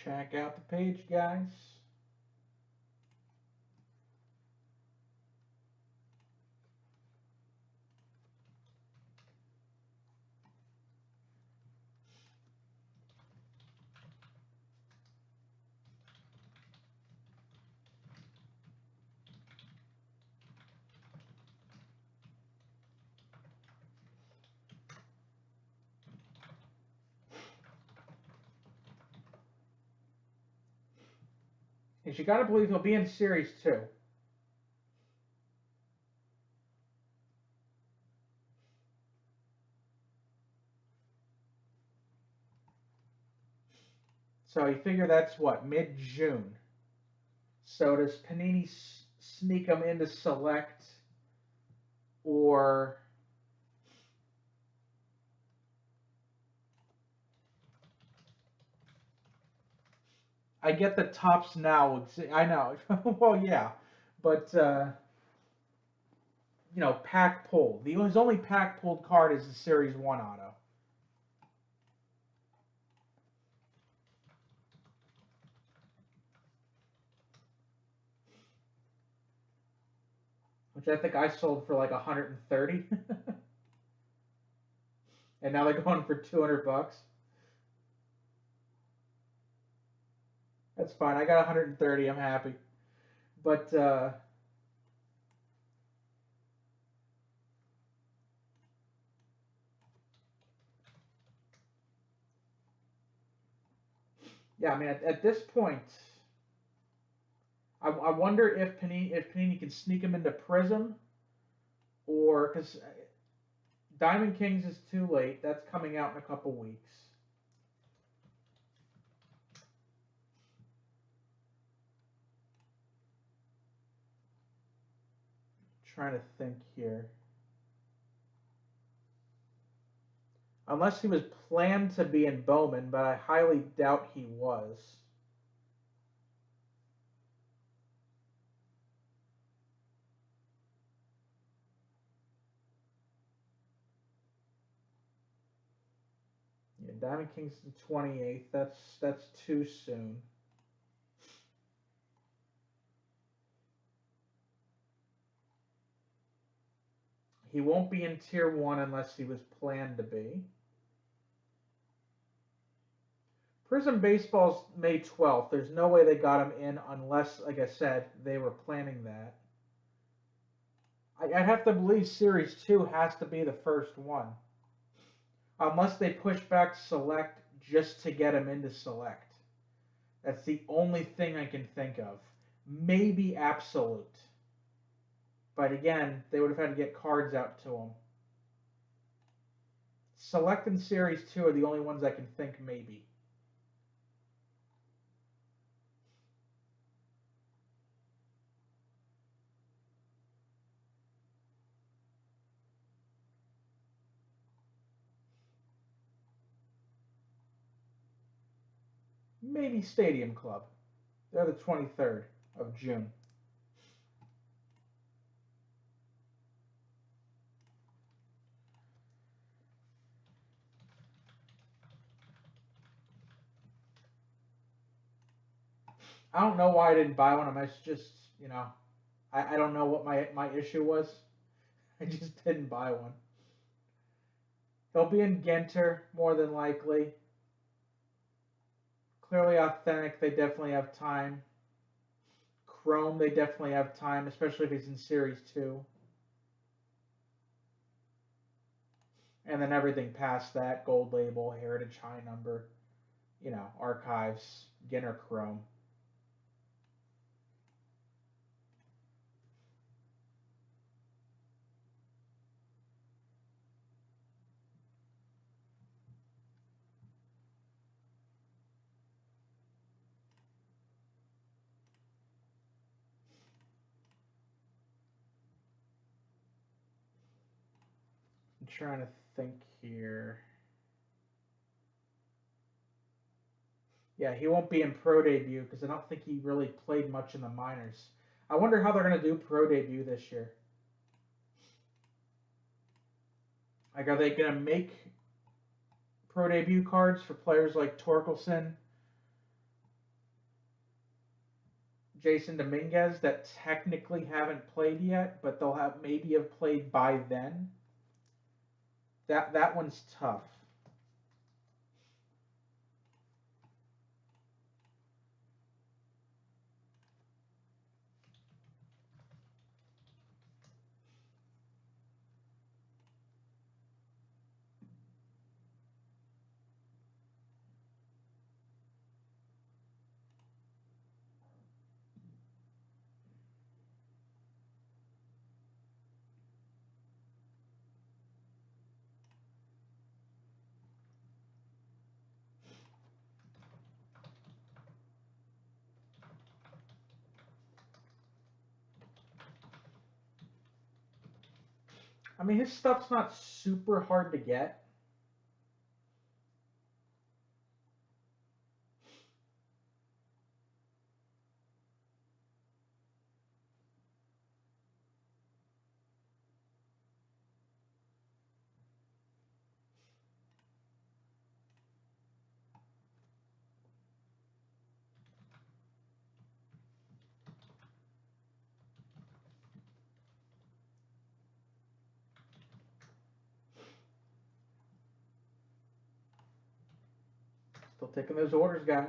Check out the page, guys. And you gotta believe he'll be in Series 2. So you figure that's what, mid-June. So does Panini sneak him into Select, or I get the tops now. I know. Well, yeah, but you know, pack pull. His only pack pulled card is the Series One auto. Which I think I sold for like 130, and now they're going for 200 bucks. That's fine. I got 130. I'm happy. But yeah, I mean, at this point, I wonder if Panini can sneak him into Prism, or because Diamond Kings is too late. That's coming out in a couple weeks. Trying to think here. Unless he was planned to be in Bowman, but I highly doubt he was. Yeah, Diamond Kings the 28th. That's too soon. He won't be in Tier 1 unless he was planned to be. Prism Baseball's May 12th. There's no way they got him in unless, like I said, they were planning that. I have to believe Series 2 has to be the first one. Unless they push back Select just to get him into Select. That's the only thing I can think of. Maybe Absolute. But again, they would have had to get cards out to him. Select and Series 2 are the only ones I can think maybe. Maybe Stadium Club. They're the 23rd of June. I don't know why I didn't buy one. I just, you know, I don't know what my issue was. I just didn't buy one. He'll be in Genter more than likely. Clearly authentic, they definitely have time. Chrome, they definitely have time, especially if he's in Series 2. And then everything past that, Gold Label, Heritage High Number, you know, Archives, Ginter Chrome. I'm trying to think here. Yeah, he won't be in Pro Debut because I don't think he really played much in the minors. I wonder how they're going to do Pro Debut this year. Like, are they going to make Pro Debut cards for players like Torkelson, Jason Dominguez that technically haven't played yet, but they'll have maybe have played by then? That one's tough. I mean, his stuff's not super hard to get. Still taking those orders, guys.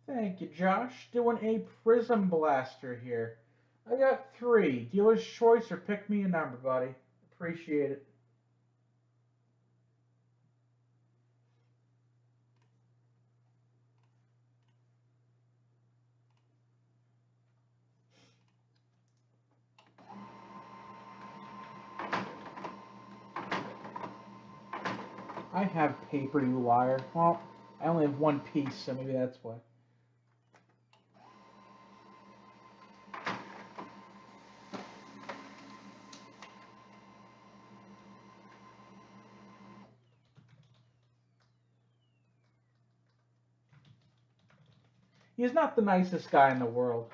Thank you, Josh. Doing a Prism Blaster here. I got 3. Dealer's choice or pick me a number, buddy. Appreciate it. I have paper, you liar. Well, I only have 1 piece, so maybe that's why. He's not the nicest guy in the world.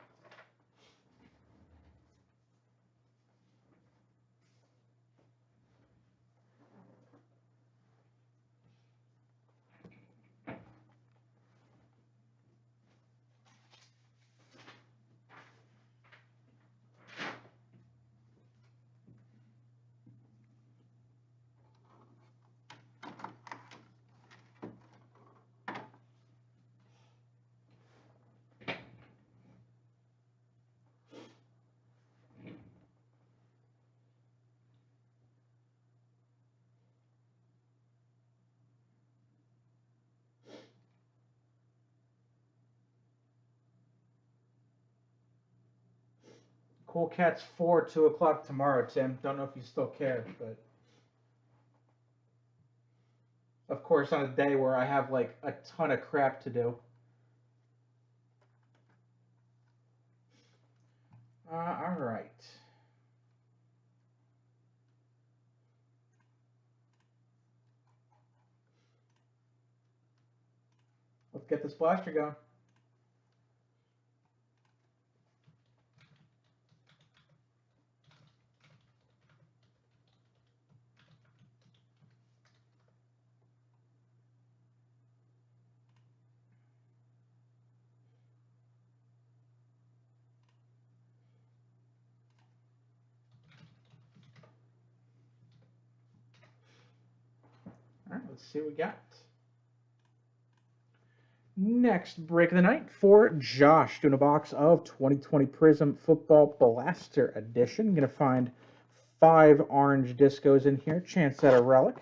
Cool Cats 4, 2 o'clock tomorrow, Tim. Don't know if you still care, but of course on a day where I have like a ton of crap to do. All right. Let's get this blaster going. All right, let's see what we got. Next break of the night for Josh, doing a box of 2020 Prism Football Blaster Edition. Going to find 5 orange discos in here. Chance at a relic.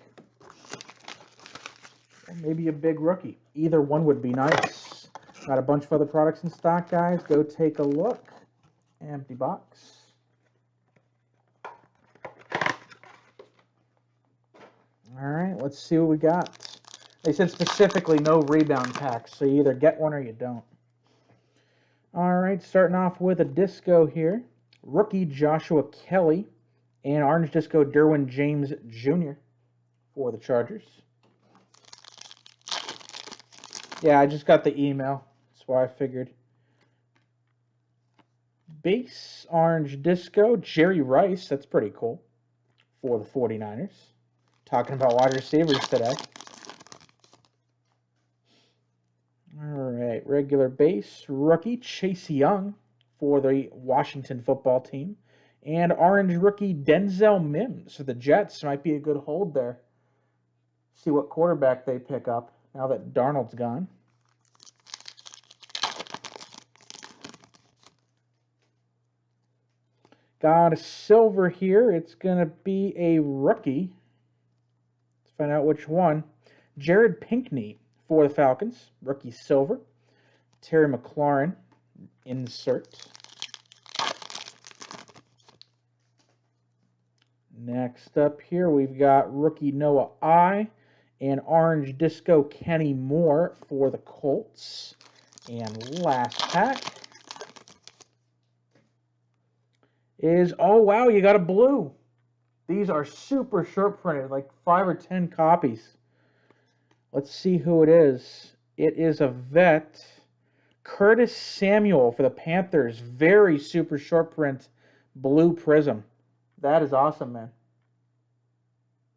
Or maybe a big rookie. Either one would be nice. Got a bunch of other products in stock, guys. Go take a look. Empty box. All right, let's see what we got. They said specifically no rebound packs, so you either get one or you don't. All right, starting off with a disco here. Rookie Joshua Kelly and orange disco Derwin James Jr. for the Chargers. Yeah, I just got the email. That's why I figured. Base orange disco Jerry Rice. That's pretty cool for the 49ers. Talking about wide receivers today. All right, regular base rookie Chase Young for the Washington football team. And orange rookie Denzel Mims for the Jets. Might be a good hold there. See what quarterback they pick up now that Darnold's gone. Got a silver here. It's going to be a rookie. Let's find out which one. Jared Pinkney for the Falcons. Rookie silver. Terry McLaurin insert. Next up here, we've got rookie Noah I and orange disco Kenny Moore for the Colts. And last pack is, oh wow, you got a blue. These are super short printed, like 5 or 10 copies. Let's see who it is. It is a vet, Curtis Samuel for the Panthers. Very super short print blue prism. That is awesome, man.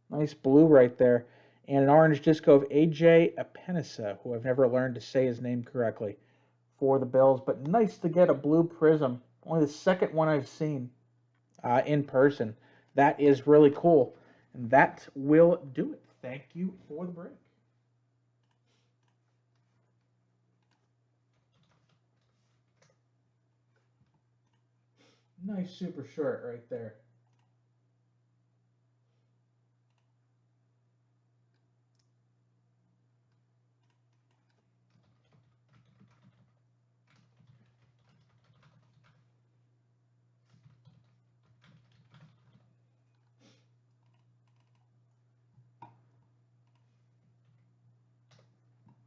Nice blue right there. And an orange disco of AJ Epinesa, who I've never learned to say his name correctly, for the Bills. But nice to get a blue prism. Only the second one I've seen in person. That is really cool. And that will do it. Thank you for the break. Nice super short right there.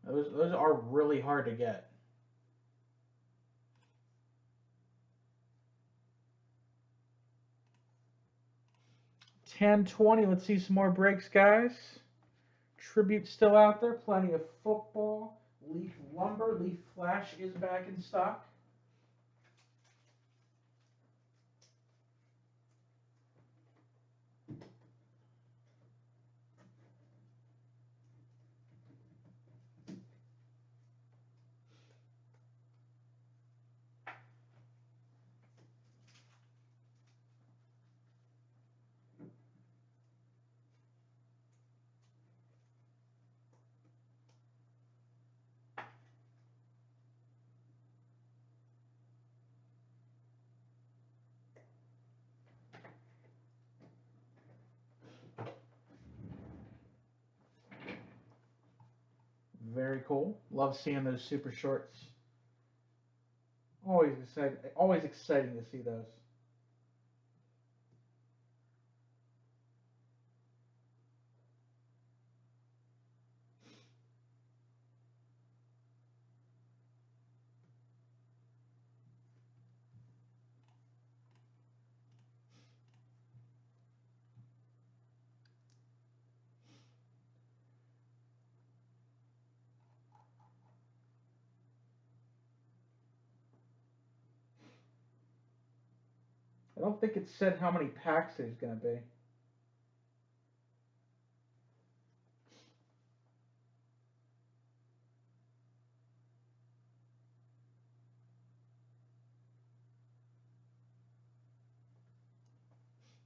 Those are really hard to get. 10, 20. Let's see some more breaks, guys. Tribute still out there. Plenty of football. Leaf Lumber. Leaf Flash is back in stock. Very cool. Love seeing those super shorts. Always exciting. Always exciting to see those. I don't think it said how many packs there's going to be.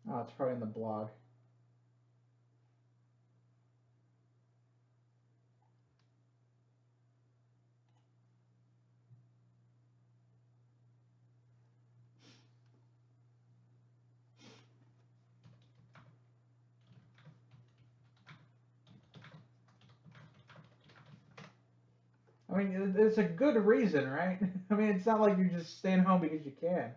Oh, it's probably in the blog. I mean, it's a good reason, right? I mean, it's not like you're just staying home because you can.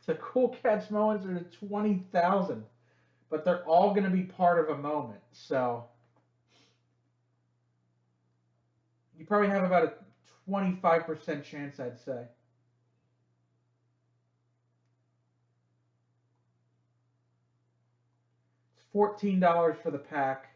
The cool catch moments are 20,000, but they're all going to be part of a moment. So you probably have about a 25% chance, I'd say. It's $14 for the pack.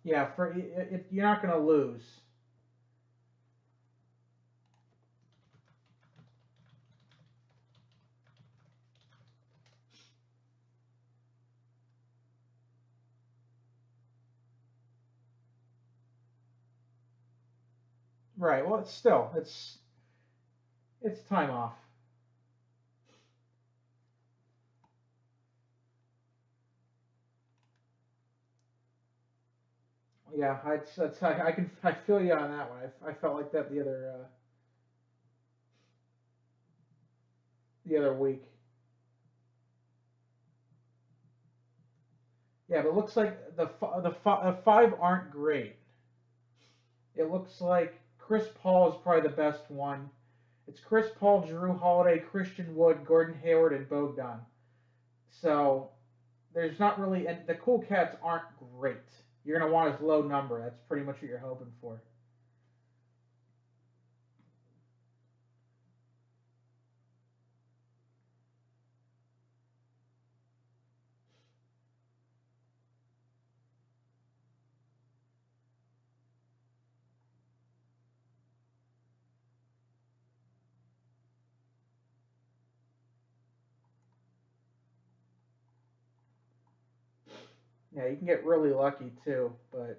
Yeah, you're not gonna lose. Right. Well, it's time off. Yeah, I feel you on that one. I felt like that the other week. Yeah, but it looks like the five aren't great. It looks like Chris Paul is probably the best one. It's Chris Paul, Drew Holiday, Christian Wood, Gordon Hayward, and Bogdan. So there's not really, and the cool cats aren't great. You're gonna want his low number. That's pretty much what you're hoping for. Yeah, you can get really lucky too, but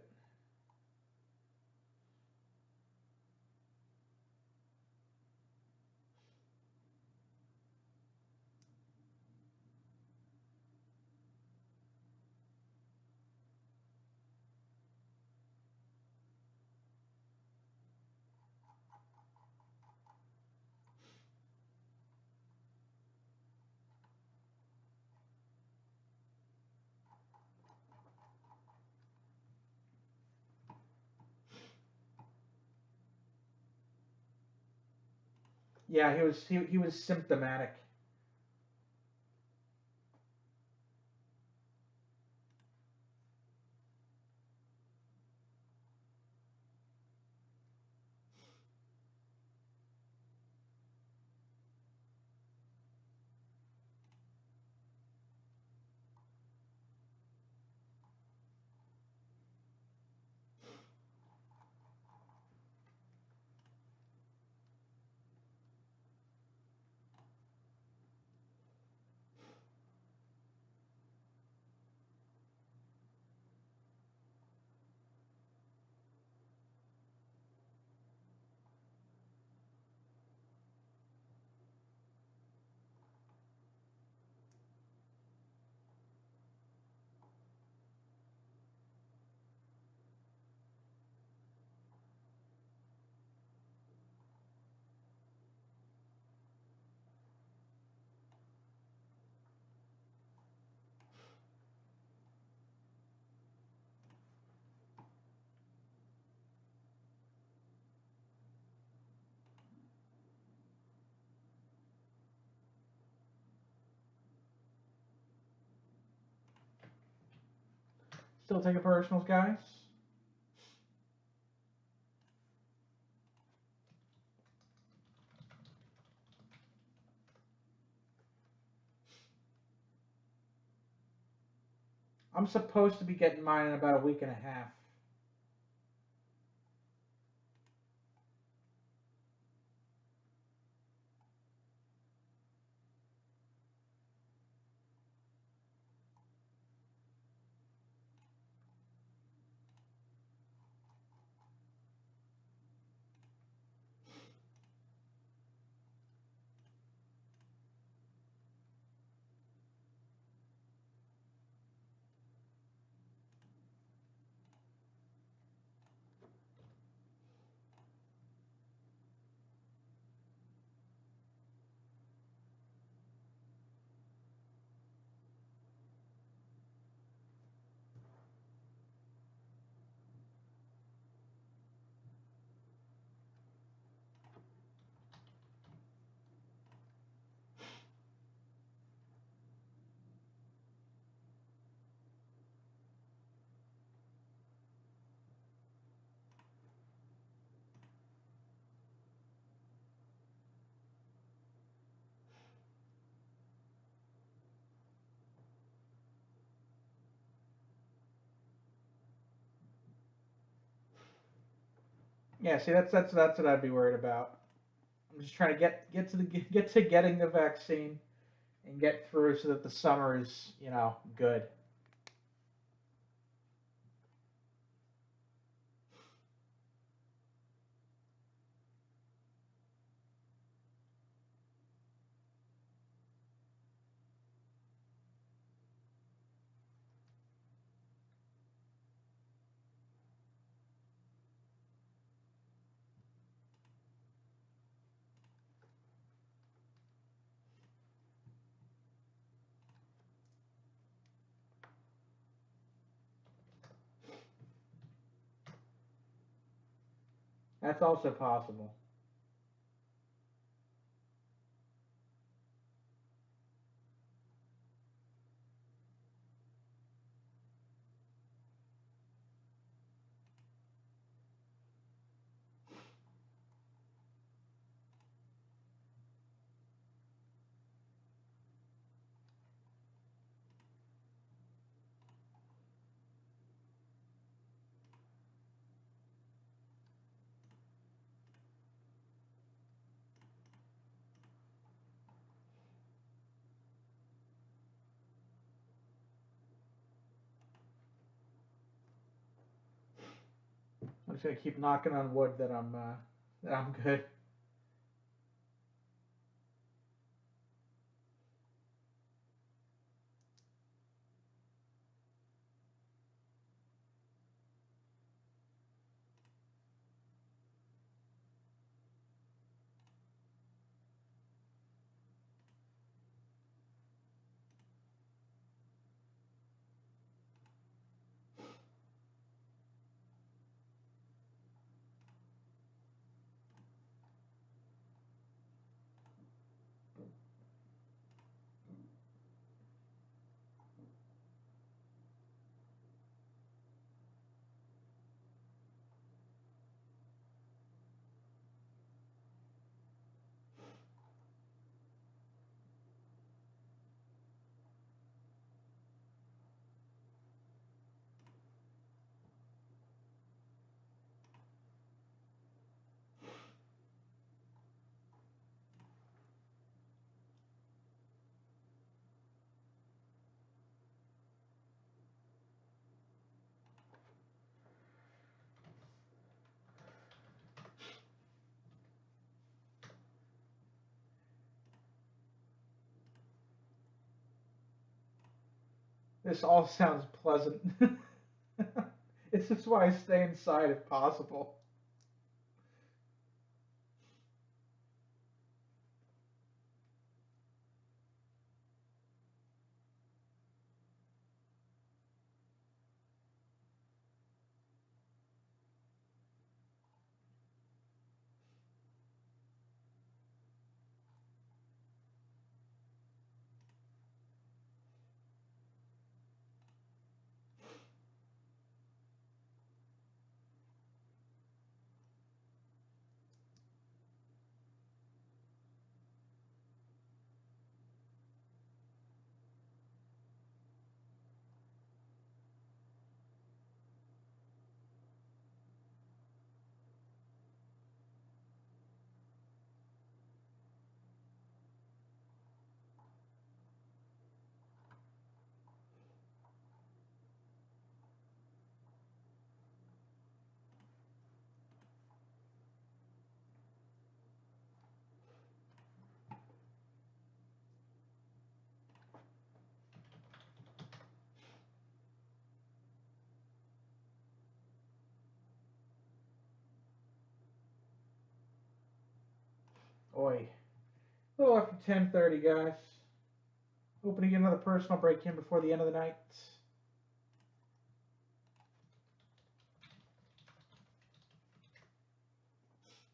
yeah, he was symptomatic. Still taking personals, guys. I'm supposed to be getting mine in about a week and a half. Yeah, see, that's what I'd be worried about. I'm just trying to get to getting the vaccine and get through so that the summer is, good. That's also possible. I'm just gonna keep knocking on wood that I'm good. This all sounds pleasant. It's just why I stay inside if possible. Oi. A little after 10:30, guys. Hoping to get another personal break in before the end of the night.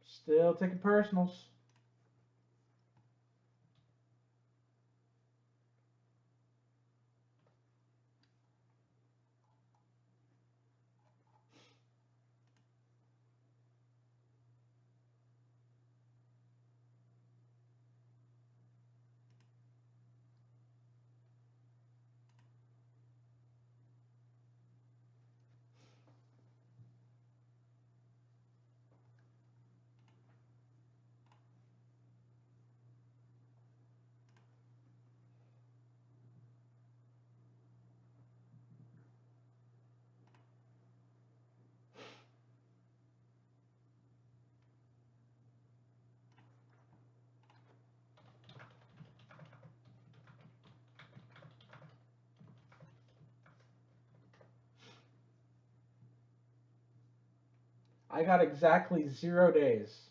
Still taking personals. I got exactly 0 days.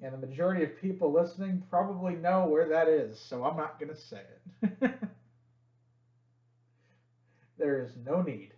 And the majority of people listening probably know where that is, so I'm not going to say it. There is no need.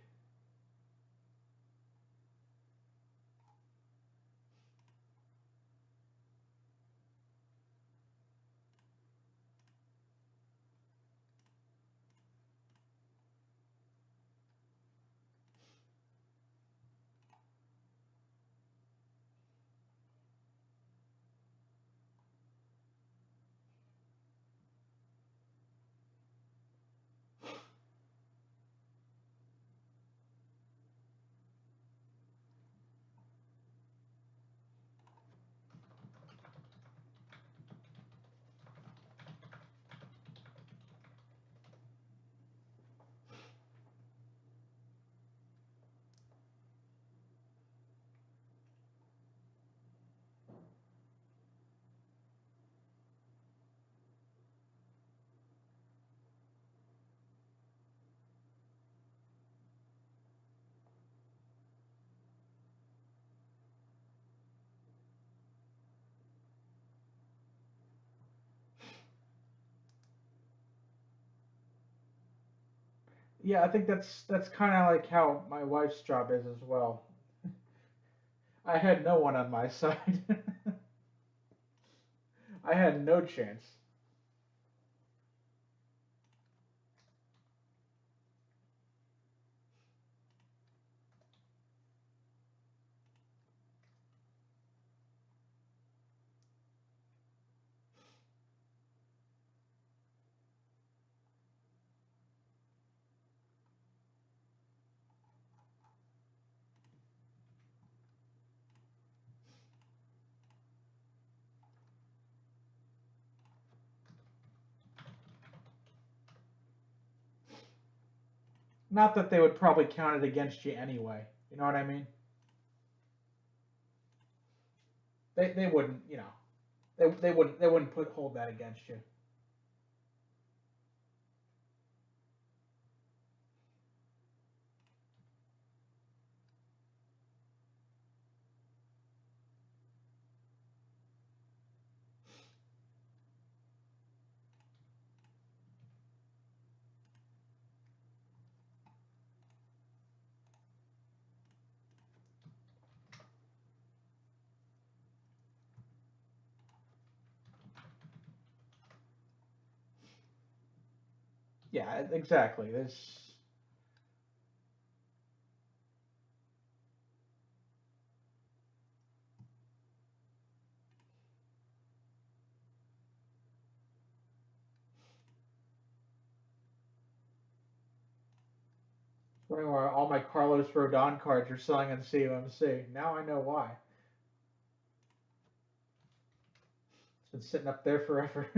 Yeah, I think that's kind of like how my wife's job is as well. I had no one on my side. I had no chance. Not that they would probably count it against you anyway. You know what I mean? They wouldn't, you know. They wouldn't put hold that against you. Yeah, exactly. There's wondering why all my Carlos Rodon cards are selling on CUMC. Now I know why. It's been sitting up there forever.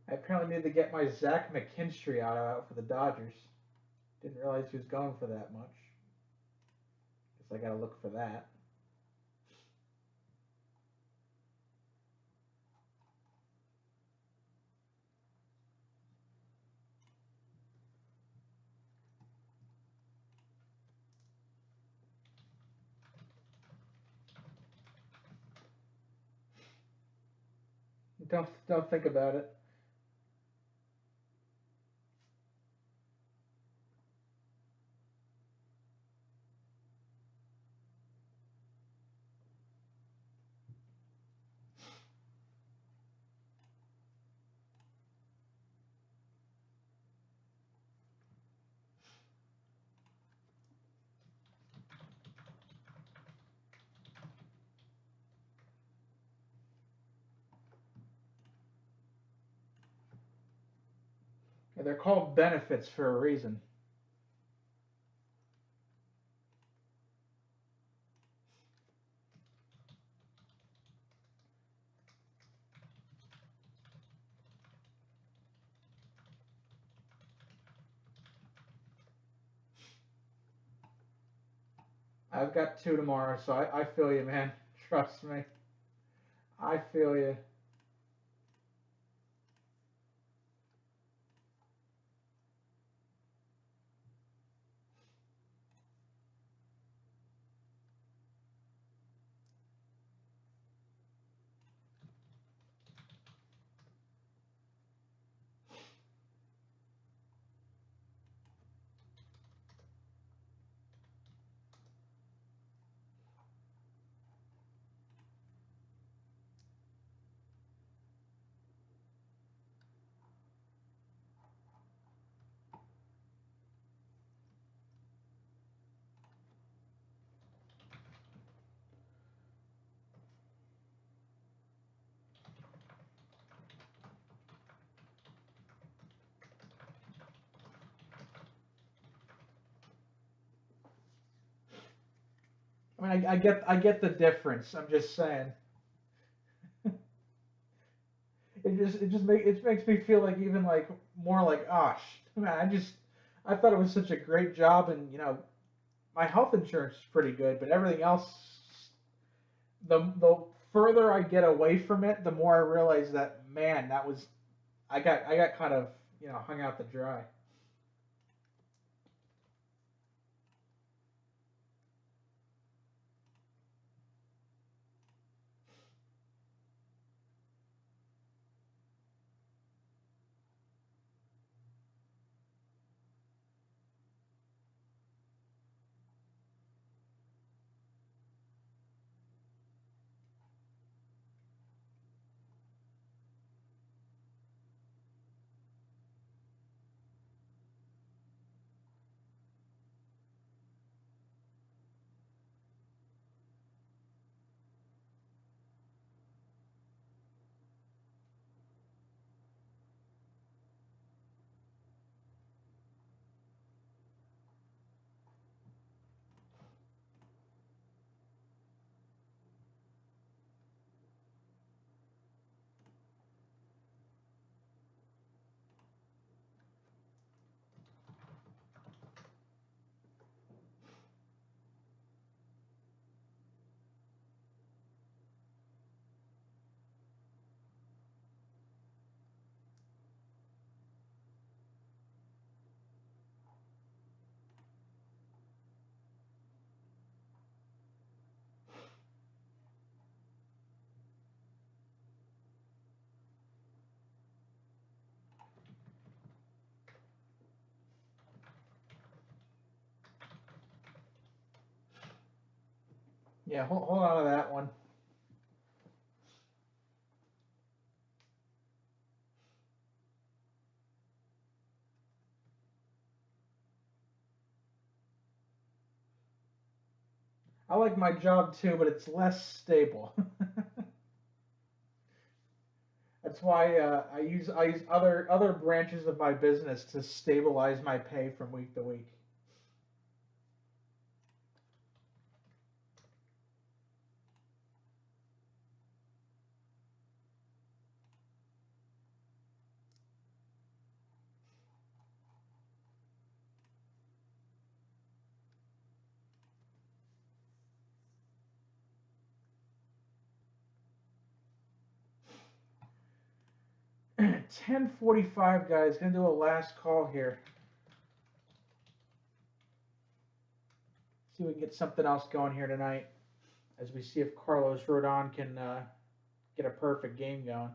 I apparently need to get my Zach McKinstry out for the Dodgers. Didn't realize he was going for that much. Guess I gotta look for that. Don't think about it. Yeah, they're called benefits for a reason. I've got two tomorrow, so I feel you, man. Trust me. I feel you. I mean, I get the difference. I'm just saying. It makes me feel like even like more like gosh, man. I thought it was such a great job, and my health insurance is pretty good, but everything else, the further I get away from it, the more I realize that man, that was I got kind of hung out to dry. Yeah, hold on to that one. I like my job too, but it's less stable. That's why I use other branches of my business to stabilize my pay from week to week. 10:45, guys. Gonna do a last call here. See if we can get something else going here tonight, as we see if Carlos Rodon can get a perfect game going.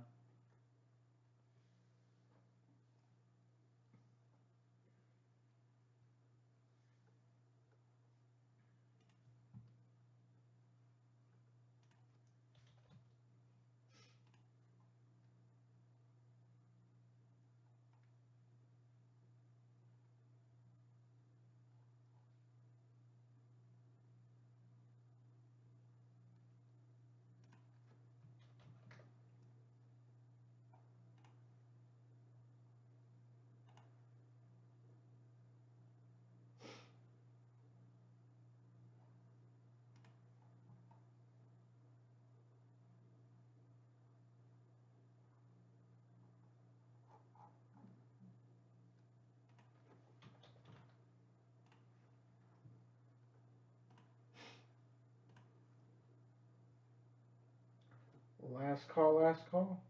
Last call, last call.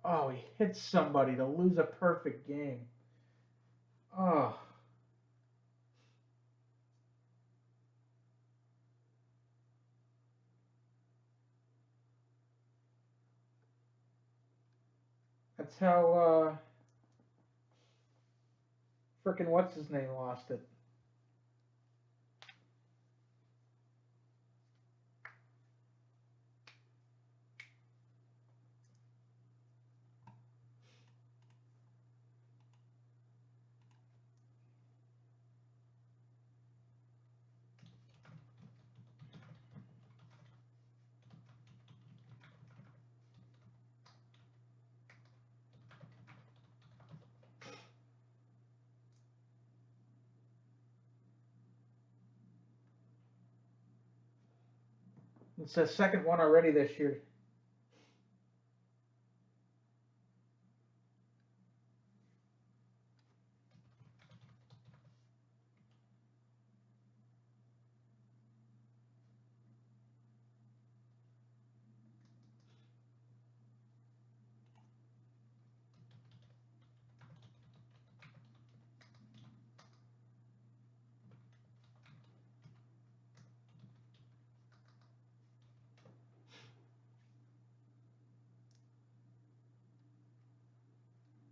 Oh, he hit somebody to lose a perfect game. Oh, that's how frickin' what's his name lost it. It's the second one already this year.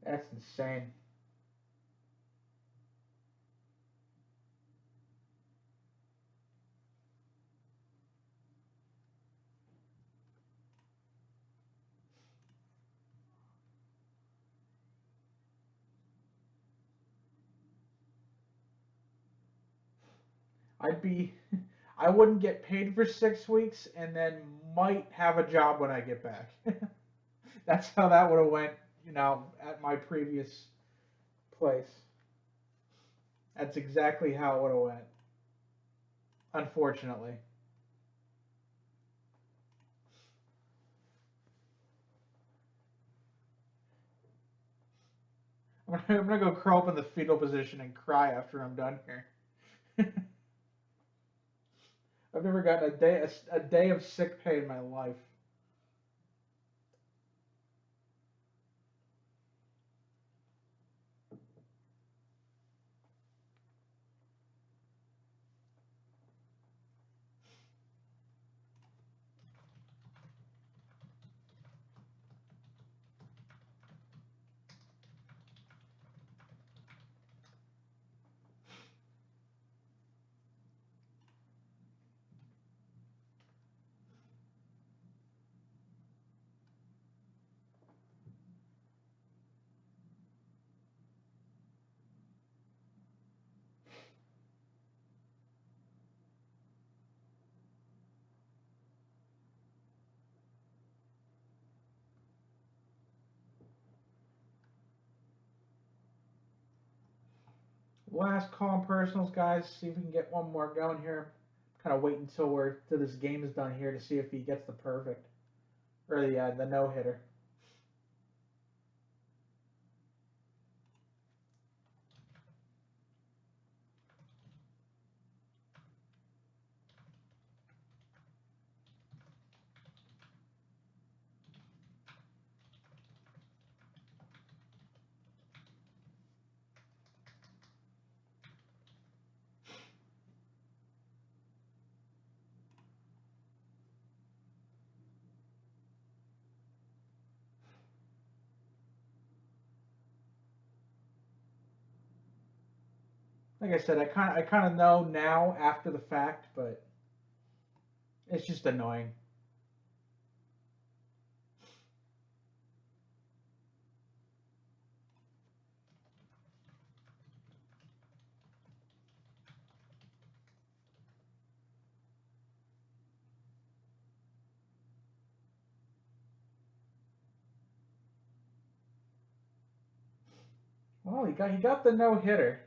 That's insane. I'd be, I wouldn't get paid for 6 weeks, and then might have a job when I get back. That's how that would have went, at my previous place. That's exactly how it would have went. Unfortunately, I'm gonna go curl up in the fetal position and cry after I'm done here. I've never gotten a day of sick pay in my life. Last call on personals, guys. See if we can get one more going here. Kind of wait until this game is done here to see if he gets the perfect or the no hitter. Like I said, I kind of know now after the fact, but it's just annoying. Well, he got the no hitter.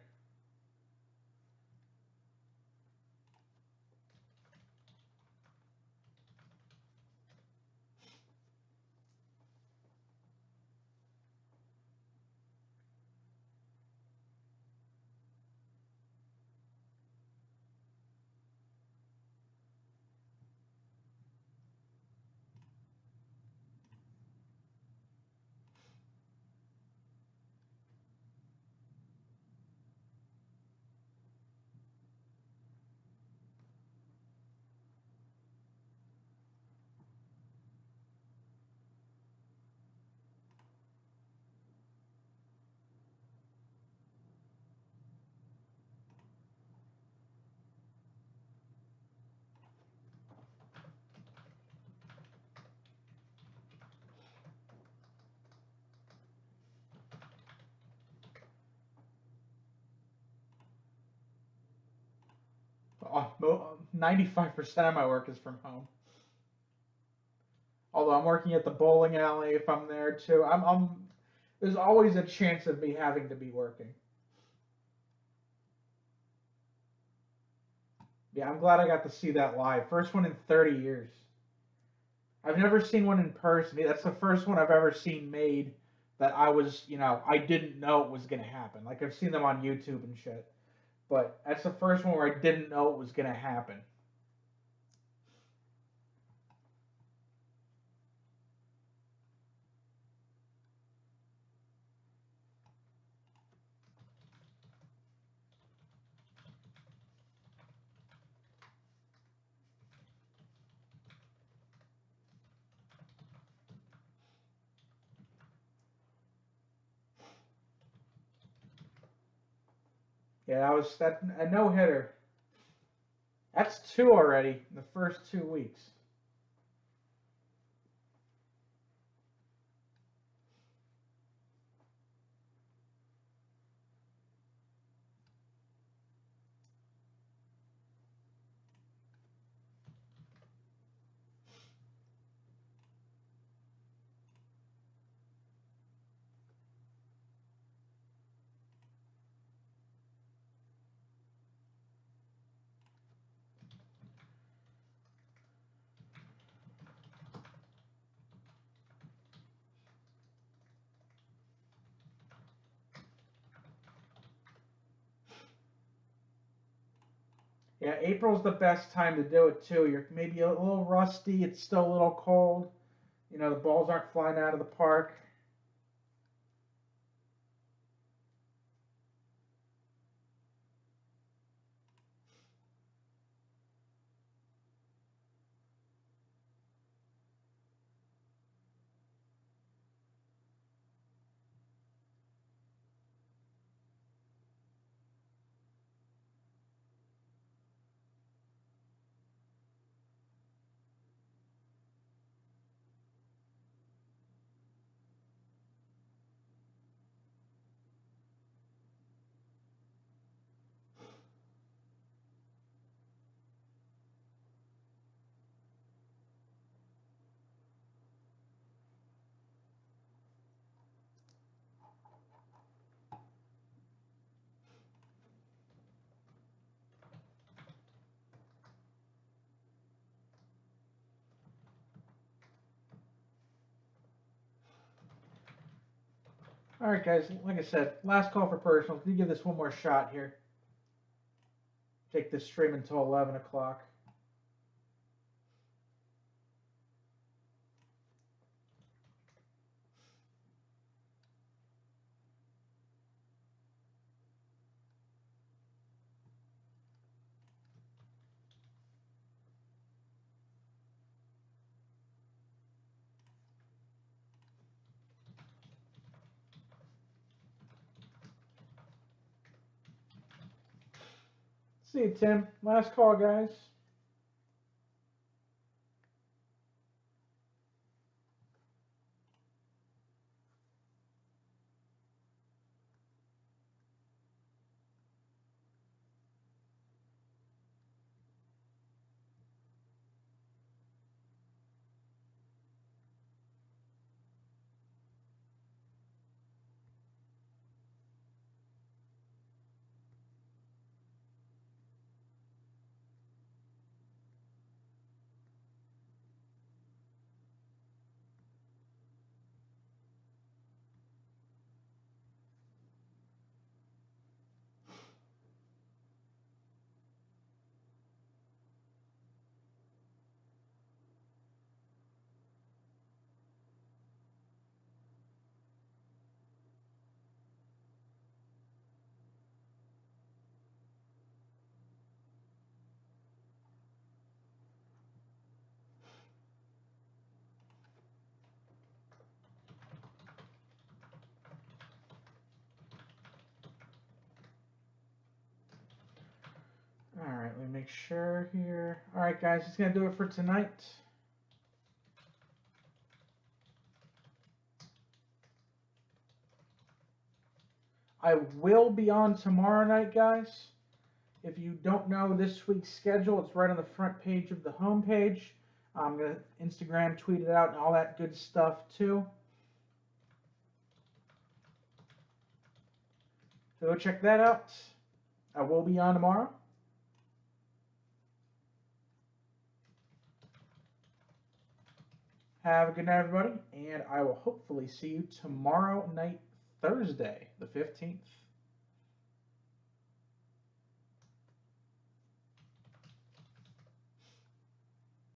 95% of my work is from home. Although I'm working at the bowling alley if I'm there too. There's always a chance of me having to be working. Yeah, I'm glad I got to see that live. First one in 30 years. I've never seen one in person. That's the first one I've ever seen made that I didn't know it was going to happen. Like, I've seen them on YouTube and shit. But that's the first one where I didn't know it was going to happen. Yeah, that was that a no hitter. That's two already in the first 2 weeks. Yeah, April's the best time to do it too. You're maybe a little rusty. It's still a little cold. The balls aren't flying out of the park. All right, guys. Like I said, last call for personals. Let me give this one more shot here. Take this stream until 11 o'clock. See you, Tim. Last call, guys. All right, let me make sure here. All right, guys, it's going to do it for tonight. I will be on tomorrow night, guys. If you don't know this week's schedule, it's right on the front page of the home page. I'm going to Instagram tweet it out and all that good stuff too. So go check that out. I will be on tomorrow. Have a good night, everybody, and I will hopefully see you tomorrow night, Thursday, the 15th.